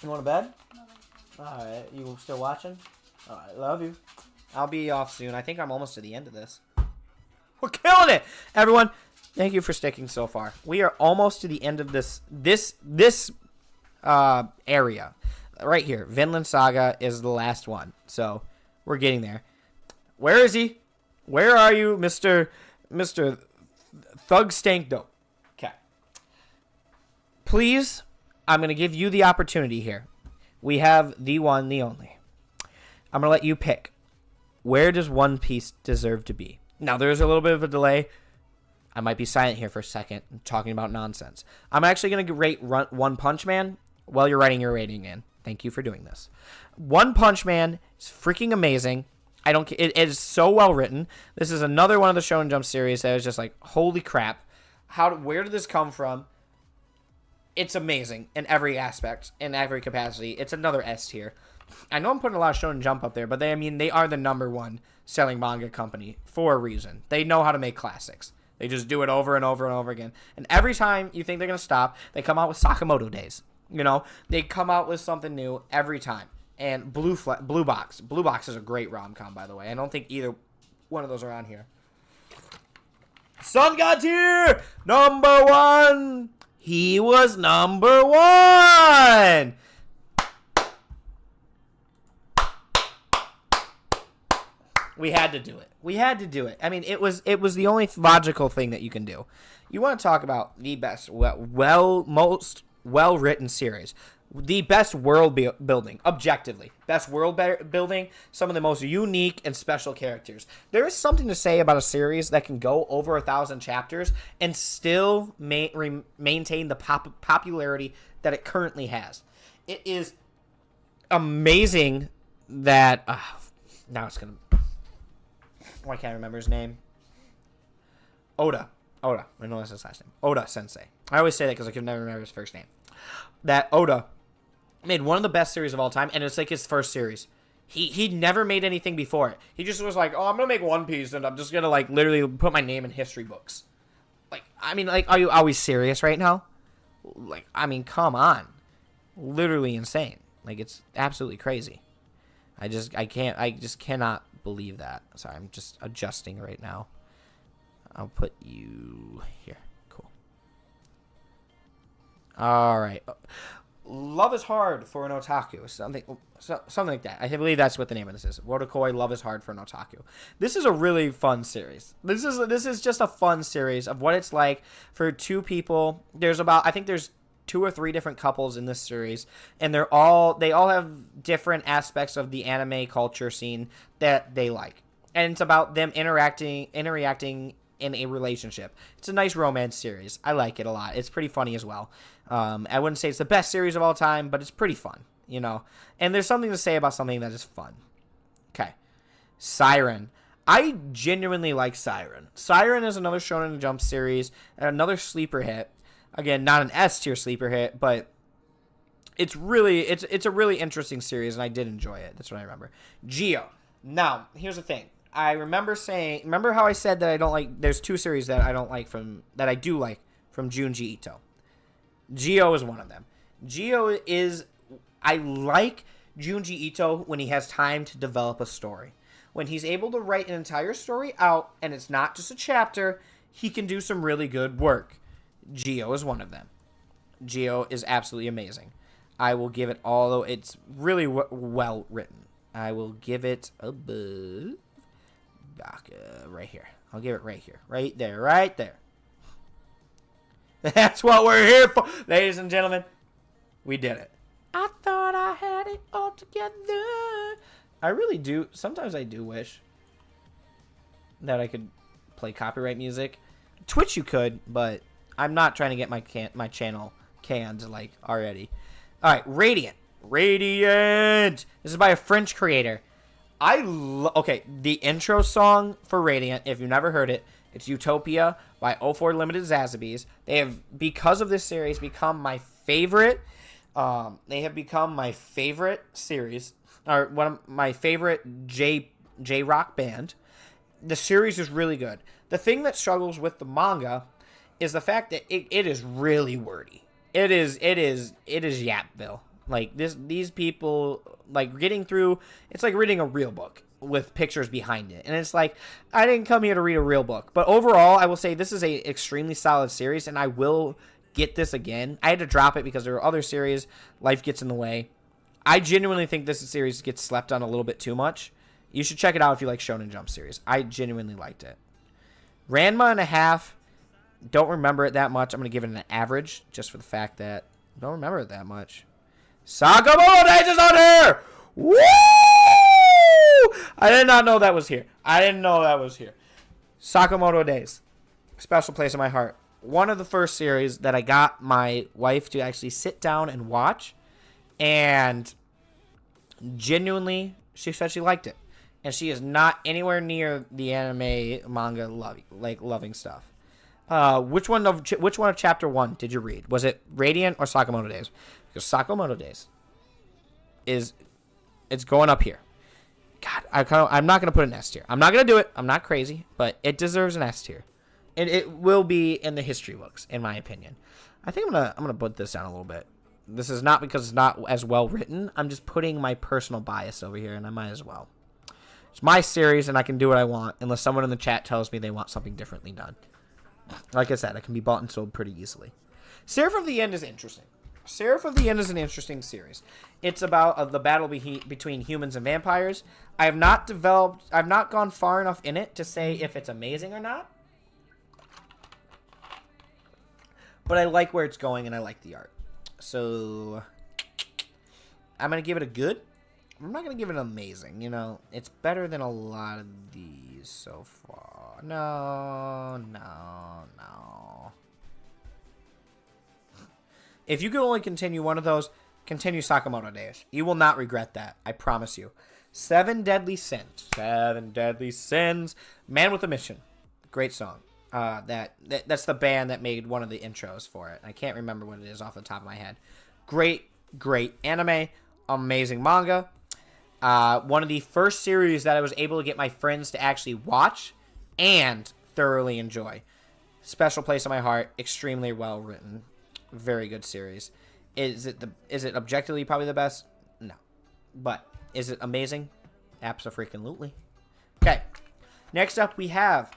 You want to bed? Alright, you still watching? Alright, love you. I'll be off soon. I think I'm almost to the end of this. We're killing it, everyone. Thank you for sticking so far. We are almost to the end of this area right here. Vinland Saga is the last one, so we're getting there. Where is he? Where are you, Mr. Thug Stank Dope? Okay. Please, I'm gonna give you the opportunity here. We have the one, the only. I'm gonna let you pick. Where does One Piece deserve to be? Now, there's a little bit of a delay. I might be silent here for a second, talking about nonsense. I'm actually going to rate One Punch Man while you're writing your rating in. Thank you for doing this. One Punch Man is freaking amazing. It is so well written. This is another one of the Shonen Jump series that is just like, holy crap. Where did this come from? It's amazing in every aspect, in every capacity. It's another S tier. I know I'm putting a lot of Shonen Jump up there, but they are the #1 selling manga company for a reason. They know how to make classics. They just do it over and over and over again. And every time you think they're going to stop, they come out with Sakamoto Days. You know, they come out with something new every time. And Blue Box. Blue Box is a great rom-com, by the way. I don't think either one of those are on here. Sun God tier, #1. He was #1. We had to do it. I mean, it was the only logical thing that you can do. You want to talk about the best, most well-written series. The best world building, objectively. Best world building, some of the most unique and special characters. There is something to say about a series that can go over 1,000 chapters and still maintain the popularity that it currently has. It is amazing that... now it's going to... I can't remember his name. Oda. I know that's his last name. Oda Sensei. I always say that because I can never remember his first name. That Oda made one of the best series of all time, and it's like his first series. He never made anything before it. He just was like, I'm going to make One Piece, and I'm just going to, like, literally put my name in history books. Like, I mean, like, are we serious right now? Like, I mean, come on. Literally insane. Like, it's absolutely crazy. I just cannot believe that. Sorry, I'm just adjusting right now. I'll put you here. Cool. All right. Love is hard for an otaku. Something like that. I believe that's what the name of this is. Wotakoi, Love is Hard for an Otaku. This is a really fun series. This is just a fun series of what it's like for two people. I think there's 2 or 3 different couples in this series, and they all have different aspects of the anime culture scene that they like. And it's about them interacting in a relationship. It's a nice romance series. I like it a lot. It's pretty funny as well. I wouldn't say it's the best series of all time, but it's pretty fun, you know. And there's something to say about something that is fun. Okay. Siren. I genuinely like Siren. Siren is another Shonen Jump series, and another sleeper hit. Again, not an S tier sleeper hit, but it's a really interesting series, and I did enjoy it. That's what I remember. Geo. Now, here's the thing. I remember how I said that I don't like, there's 2 series that I don't like that I do like from Junji Ito. Geo is one of them. I like Junji Ito when he has time to develop a story. When he's able to write an entire story out, and it's not just a chapter, he can do some really good work. Geo is one of them. Geo is absolutely amazing. I will give it, although it's really well written, I will give it above Baka right here. I'll give it right here. Right there. Right there. That's what we're here for. Ladies and gentlemen, we did it. I thought I had it all together. I really do. Sometimes I do wish that I could play copyright music. Twitch you could, but I'm not trying to get my channel canned like already. All right, Radiant. This is by a French creator. Okay, the intro song for Radiant, if you've never heard it, it's Utopia by 04 Limited Zazabes. They have, because of this series, become my favorite. They have become my favorite series, or one of my favorite J-rock band. The series is really good. The thing that struggles with the manga is the fact that it is really wordy. It is Yapville. Like these people, like getting through, it's like reading a real book with pictures behind it. And it's like, I didn't come here to read a real book. But overall, I will say this is a extremely solid series, and I will get this again. I had to drop it because there were other series. Life gets in the way. I genuinely think this series gets slept on a little bit too much. You should check it out if you like Shonen Jump series. I genuinely liked it. Ranma and a half. Don't remember it that much. I'm going to give it an average just for the fact that I don't remember it that much. Sakamoto Days is on here! Woo! I did not know that was here. Sakamoto Days. special place in my heart. One of the first series that I got my wife to actually sit down and watch, and genuinely, she said she liked it. And she is not anywhere near the anime manga loving stuff. Which one of chapter 1 did you read? Was it Radiant or Sakamoto Days? Because Sakamoto Days it's going up here. God, I'm not gonna put an S tier. I'm not gonna do it. I'm not crazy, but it deserves an S tier. It will be in the history books, in my opinion. I think I'm gonna put this down a little bit. This is not because it's not as well written. I'm just putting my personal bias over here, and I might as well. It's my series, and I can do what I want, unless someone in the chat tells me they want something differently done. Like I said, it can be bought and sold pretty easily. Seraph of the End is interesting. Seraph of the End is an interesting series. It's about the battle between humans and vampires. I've not gone far enough in it to say if it's amazing or not. But I like where it's going, and I like the art. So, I'm going to give it a good. I'm not going to give it an amazing. You know, it's better than a lot of these so far. No. If you could only continue one of those, continue Sakamoto Days. You will not regret that. I promise you. 7 Deadly Sins. 7 Deadly Sins. Man with a Mission. Great song. That's the band that made one of the intros for it. I can't remember what it is off the top of my head. Great anime. Amazing manga. One of the first series that I was able to get my friends to actually watch and thoroughly enjoy. Special place in my heart. Extremely well written. Very good series. Is it objectively probably the best? No. But is it amazing? Abso-freaking-lutely. Okay. Next up we have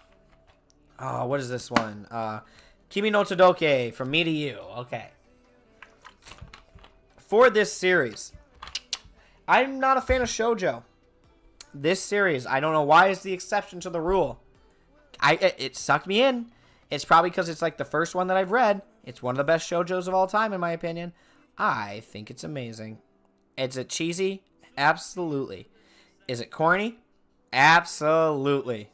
what is this one? Kimi no Todoke, From Me to You. Okay. For this series, I'm not a fan of shoujo. This series, I don't know why it's the exception to the rule. It sucked me in. It's probably because it's like the first one that I've read. It's one of the best shoujos of all time, in my opinion. I think it's amazing. Is it cheesy? Absolutely. Is it corny? Absolutely.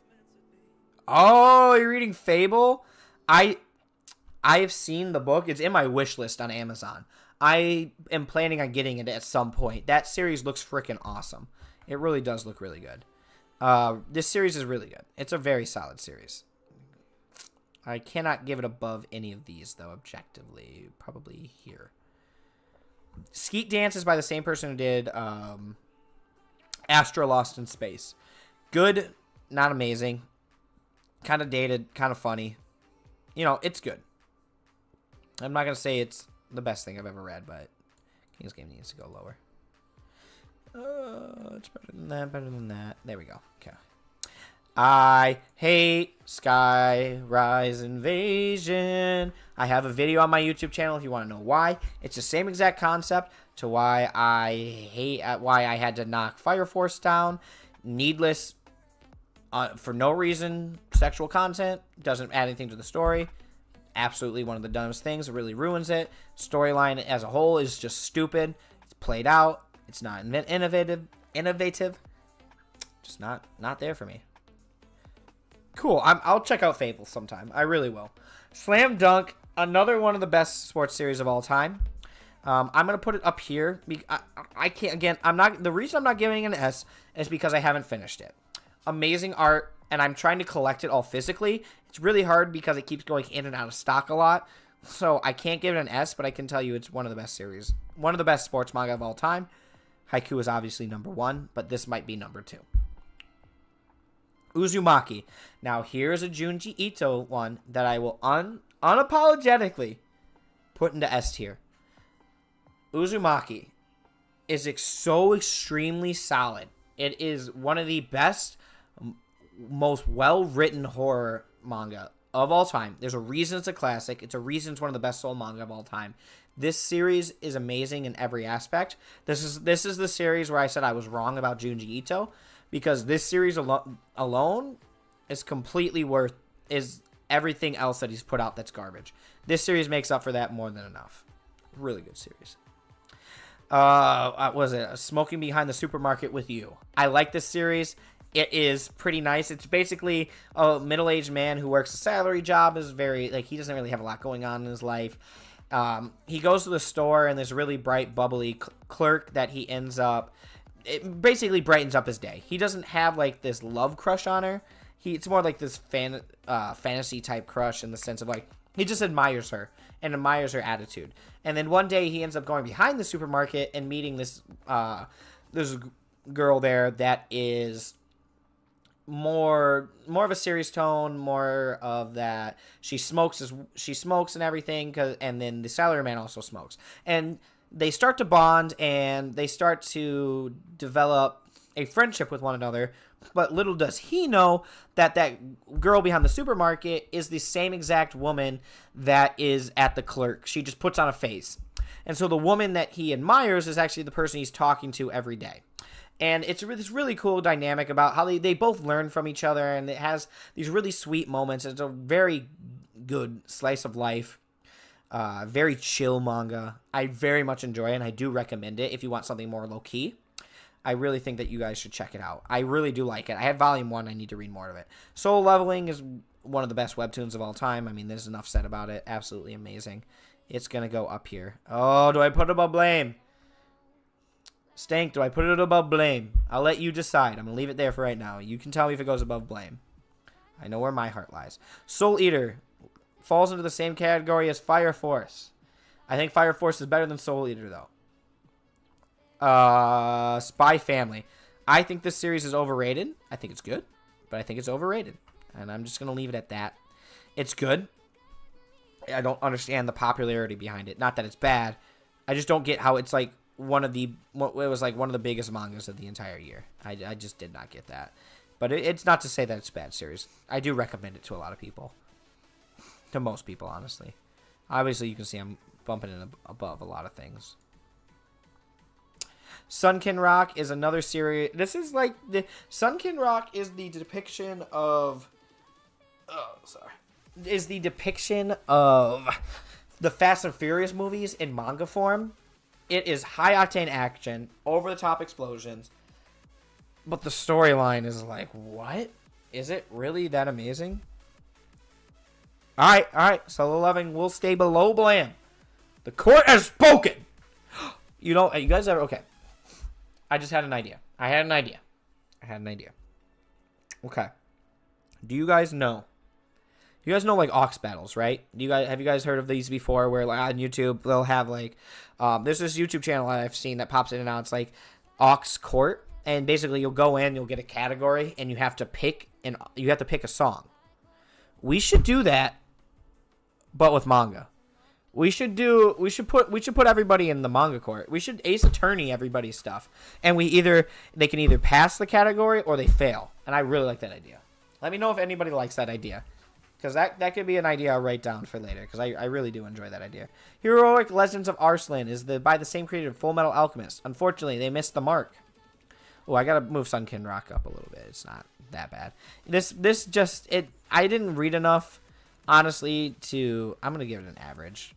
Oh, you're reading Fable? I've seen the book. It's in my wish list on Amazon. I am planning on getting it at some point. That series looks freaking awesome. It really does look really good. This series is really good. It's a very solid series. I cannot give it above any of these, though, objectively. Probably here. Skeet Dance is by the same person who did Astro Lost in Space. Good, not amazing. Kind of dated, kind of funny. You know, it's good. I'm not going to say it's the best thing I've ever read, but King's Game needs to go lower. It's better than that. There we go. Okay. I hate Skyrise Invasion. I have a video on my YouTube channel if you want to know why. It's the same exact concept to why I had to knock Fire Force down. Needless, for no reason, sexual content. Doesn't add anything to the story. Absolutely one of the dumbest things. It really ruins it. Storyline as a whole is just stupid. It's played out. It's not innovative. Just not there for me. Cool. I'll check out Fable sometime. I really will. Slam Dunk, another one of the best sports series of all time. I'm gonna put it up here. I can't. Again, I'm not. The reason I'm not giving it an S is because I haven't finished it. Amazing art, and I'm trying to collect it all physically. It's really hard because it keeps going in and out of stock a lot. So I can't give it an S, but I can tell you it's one of the best series, one of the best sports manga of all time. Haiku is obviously number 1, but this might be number 2. Uzumaki. Now, here's a Junji Ito one that I will unapologetically put into S tier. Uzumaki is so extremely solid. It is one of the best, most well-written horror manga of all time. There's a reason it's a classic. It's a reason it's one of the best soul manga of all time. This series is amazing in every aspect. This is the series where I said I was wrong about Junji Ito. Because this series alone is completely is everything else that he's put out that's garbage. This series makes up for that more than enough. Really good series. Was it Smoking Behind the Supermarket with You? I like this series. It is pretty nice. It's basically a middle-aged man who works a salary job. Is very like he doesn't really have a lot going on in his life. He goes to the store and there's a really bright, bubbly clerk that he ends up. It basically brightens up his day. He doesn't have like this love crush on her. It's more like this fantasy type crush in the sense of like he just admires her and admires her attitude. And then one day he ends up going behind the supermarket and meeting this girl there that is more of a serious tone, more of that she smokes and everything, and then the salary man also smokes, and they start to bond and they start to develop a friendship with one another. But little does he know that girl behind the supermarket is the same exact woman that is at the clerk. She just puts on a face, and so the woman that he admires is actually the person he's talking to every day. And it's this really cool dynamic about how they both learn from each other, and it has these really sweet moments. It's a very good slice of life, very chill manga. I very much enjoy it, and I do recommend it if you want something more low-key. I really think that you guys should check it out. I really do like it. I have Volume 1. I need to read more of it. Solo Leveling is one of the best webtoons of all time. I mean, there's enough said about it. Absolutely amazing. It's going to go up here. Oh, do I put it above Blame? Stank, do I put it above Blame? I'll let you decide. I'm going to leave it there for right now. You can tell me if it goes above Blame. I know where my heart lies. Soul Eater falls into the same category as Fire Force. I think Fire Force is better than Soul Eater, though. Spy Family. I think this series is overrated. I think it's good, but I think it's overrated. And I'm just going to leave it at that. It's good. I don't understand the popularity behind it. Not that it's bad. I just don't get how it's like it was like one of the biggest mangas of the entire year. I just did not get that. But it's not to say that it's a bad series. I do recommend it to a lot of people. To most people, honestly. Obviously, you can see I'm bumping it above a lot of things. Sunken Rock is another series. This is like Sunken Rock is the depiction of the Fast and Furious movies in manga form. It is high-octane action, over-the-top explosions, but the storyline is like, what? Is it really that amazing? All right. Solo Leveling will stay below Blam. The court has spoken. You guys ever... Okay. I just had an idea. I had an idea. Okay. Do you guys know... You guys know like Ox battles, right? Have you guys heard of these before? Where like on YouTube they'll have like, there's this YouTube channel I've seen that pops in and out. It's like Ox Court, and basically you'll go in, you'll get a category, and you have to pick a song. We should do that, but with manga. We should put everybody in the manga court. We should Ace Attorney everybody's stuff, and they can either pass the category or they fail. And I really like that idea. Let me know if anybody likes that idea. Because that could be an idea I'll write down for later. Because I really do enjoy that idea. Heroic Legends of Arslan is by the same creator of Full Metal Alchemist. Unfortunately, they missed the mark. Oh, I gotta move Sunken Rock up a little bit. It's not that bad. I didn't read enough, honestly, I'm gonna give it an average.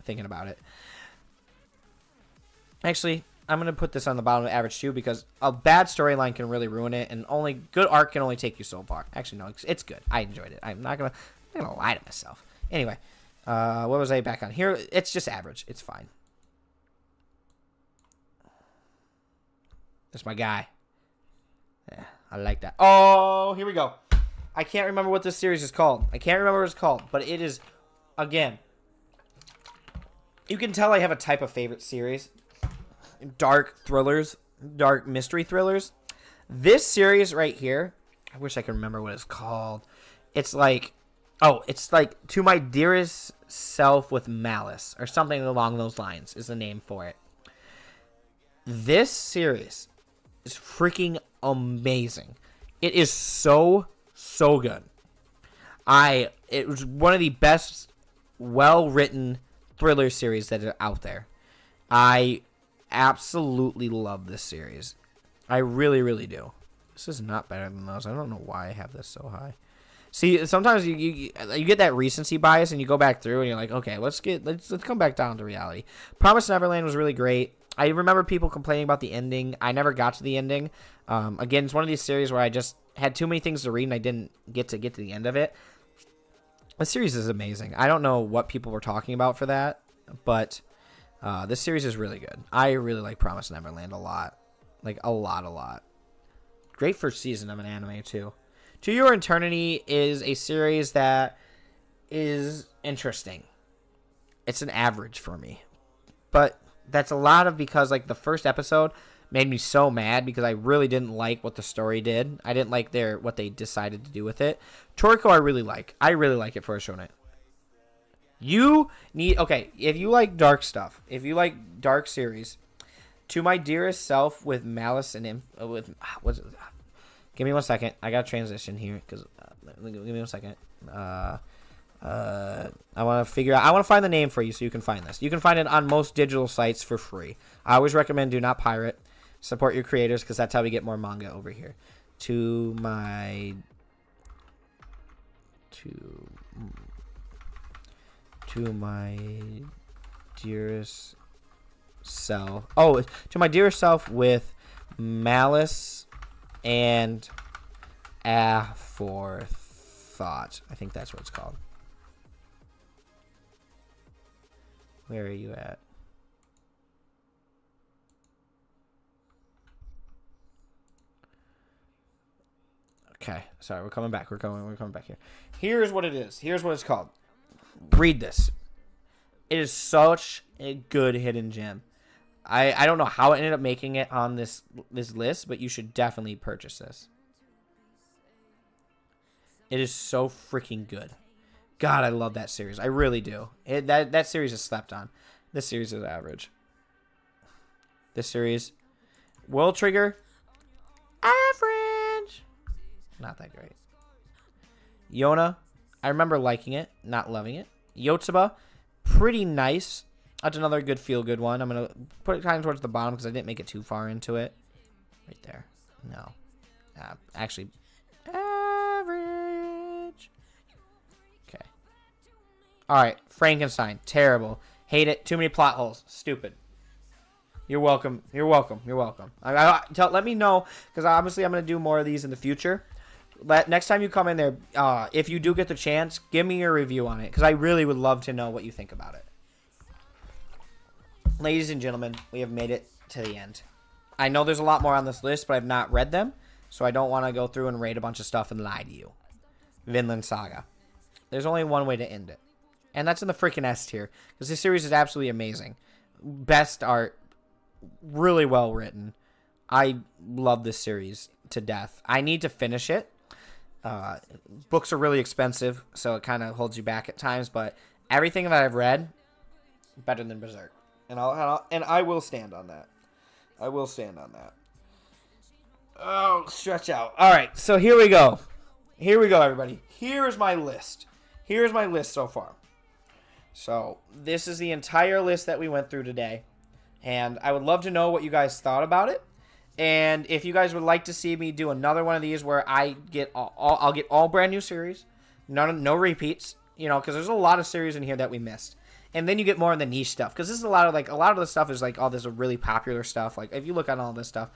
Thinking about it. Actually, I'm going to put this on the bottom of average too, because a bad storyline can really ruin it, and good art can only take you so far. Actually, no, it's good. I enjoyed it. I'm not going to lie to myself. Anyway, what was I back on here? It's just average. It's fine. That's my guy. Yeah, I like that. Oh, here we go. I can't remember what this series is called. But it is, again, you can tell I have a type of favorite series. Dark thrillers, dark mystery thrillers. This series right here, I wish I could remember what it's called. It's like To My Dearest Self with Malice, or something along those lines is the name for it. This series is freaking amazing. It is so good. It was one of the best well-written thriller series that are out there. I absolutely love this series. I really, really do. This is not better than those. I don't know why I have this so high. See, sometimes you get that recency bias, and you go back through, and you're like, okay, let's come back down to reality. Promised Neverland was really great. I remember people complaining about the ending. I never got to the ending. Again, it's one of these series where I just had too many things to read and I didn't get to the end of it. The series is amazing. I don't know what people were talking about for that, but this series is really good. I really like Promised Neverland a lot. Like, a lot. Great first season of an anime, too. To Your Eternity is a series that is interesting. It's an average for me. But that's a lot of because, like, the first episode made me so mad because I really didn't like what the story did. I didn't like what they decided to do with it. Toriko I really like. I really like it for a shonen. If you like dark stuff, if you like dark series, To My Dearest Self with Malice and give me 1 second. I got to transition here because give me 1 second. I want to find the name for you so you can find this. You can find it on most digital sites for free. I always recommend do not pirate. Support your creators because that's how we get more manga over here. To my dearest self. Oh, To My Dearest Self with Malice and Aforethought. I think that's what it's called. Where are you at? Okay, sorry, we're coming back. We're coming back here. Here's what it is. Here's what it's called. Read this. It is such a good hidden gem. I don't know how it ended up making it on this list, but you should definitely purchase this. It is so freaking good. God, I love that series. I really do. That series is slept on. This series is average. This series, World Trigger, average. Not that great. Yona, I remember liking it, not loving it. Yotsuba, pretty nice. That's another good feel-good one. I'm going to put it kind of towards the bottom because I didn't make it too far into it. Right there. No. Actually, average. Okay. All right. Frankenstein. Terrible. Hate it. Too many plot holes. Stupid. You're welcome. You're welcome. You're welcome. Let me know because obviously I'm going to do more of these in the future. Next time you come in there, if you do get the chance, give me your review on it because I really would love to know what you think about it. Ladies and gentlemen, we have made it to the end. I know there's a lot more on this list, but I've not read them, so I don't want to go through and rate a bunch of stuff and lie to you. Vinland Saga. There's only one way to end it, and that's in the freaking S tier because this series is absolutely amazing. Best art, really well written. I love this series to death. I need to finish it. Books are really expensive, so it kind of holds you back at times, but everything that I've read, better than Berserk. And I will stand on that. I will stand on that. Oh, stretch out. All right, so here we go. Here we go, everybody. Here's my list. Here's my list so far. So this is the entire list that we went through today. And I would love to know what you guys thought about it. And if you guys would like to see me do another one of these where I get I'll get all brand new series. No repeats. You know, because there's a lot of series in here that we missed. And then you get more of the niche stuff. Because this is a lot of the stuff is like all this really popular stuff. Like if you look at all this stuff,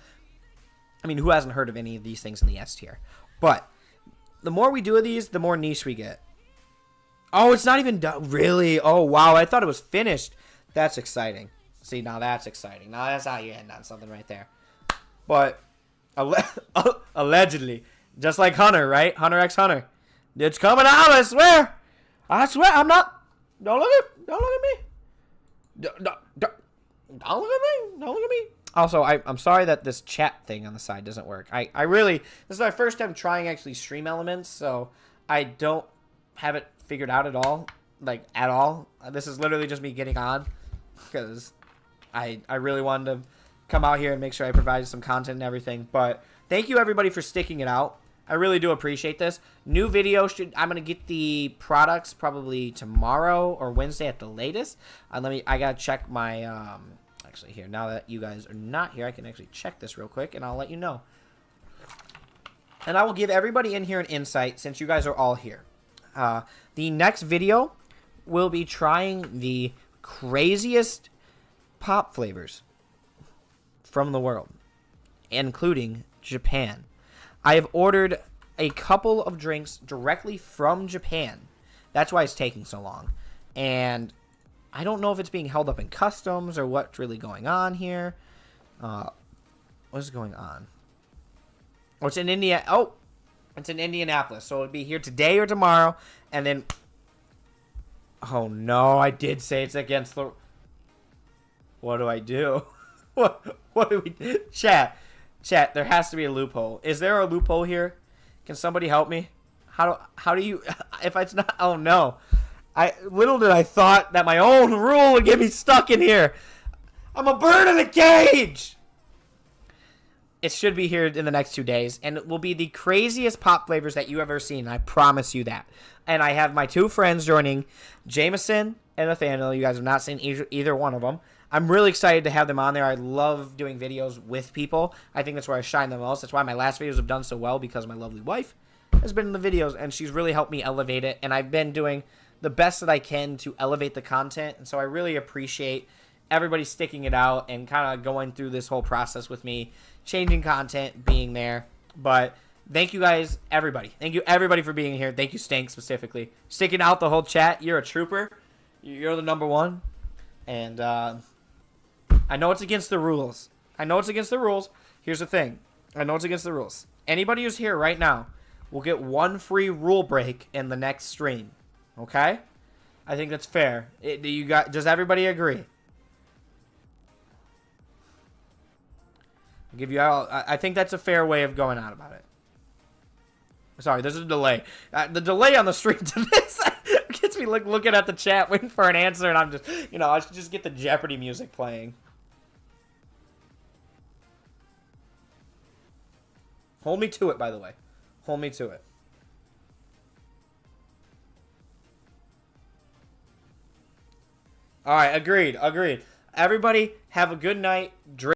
I mean, who hasn't heard of any of these things in the S tier? But the more we do of these, the more niche we get. Oh, it's not even done. Really? Oh, wow. I thought it was finished. That's exciting. See, now that's exciting. Now that's how you end on something right there. But allegedly, just like Hunter, right? Hunter x Hunter. It's coming out, I swear. I swear, I'm not. Don't look at me. Don't look at me. Don't look at me. Don't look at me. Also, I'm sorry that this chat thing on the side doesn't work. I really, this is my first time trying actually Stream Elements, so I don't have it figured out at all. Like, at all. This is literally just me getting on because I really wanted to come out here and make sure I provided some content and everything. But thank you, everybody, for sticking it out. I really do appreciate this. New video I'm gonna get the products probably tomorrow or Wednesday at the latest. I gotta check my actually here. Now that you guys are not here, I can actually check this real quick and I'll let you know. And I will give everybody in here an insight since you guys are all here. The next video will be trying the craziest pop flavors. from the world, including Japan. I have ordered a couple of drinks directly from Japan. That's why it's taking so long. And I don't know if it's being held up in customs or what's really going on here. What's going on? Oh, it's in India. Oh, it's in Indianapolis. So it'll be here today or tomorrow. And then... Oh, no. I did say it's against the... What do I do? What do we do? Chat, there has to be a loophole. Is there a loophole here? Can somebody help me? How do you... If it's not... Oh, no. Little did I thought that my own rule would get me stuck in here. I'm a bird in a cage! It should be here in the next 2 days, and it will be the craziest pop flavors that you ever seen. I promise you that. And I have my 2 friends joining, Jameson and Nathaniel. You guys have not seen either one of them. I'm really excited to have them on there. I love doing videos with people. I think that's where I shine the most. That's why my last videos have done so well, because my lovely wife has been in the videos, and she's really helped me elevate it. And I've been doing the best that I can to elevate the content. And so I really appreciate everybody sticking it out and kind of going through this whole process with me, changing content, being there. But thank you guys, everybody. Thank you, everybody, for being here. Thank you, Stank, specifically. Sticking out the whole chat. You're a trooper. You're the number one. And I know it's against the rules. Here's the thing. I know it's against the rules. Anybody who's here right now will get 1 free rule break in the next stream. Okay? I think that's fair. Does everybody agree? I'll give you all. I think that's a fair way of going out about it. Sorry, there's a delay. The delay on the stream to this gets me looking at the chat, waiting for an answer, and I'm just, I should just get the Jeopardy music playing. Hold me to it, by the way. Hold me to it. All right, agreed. Everybody, have a good night. Drink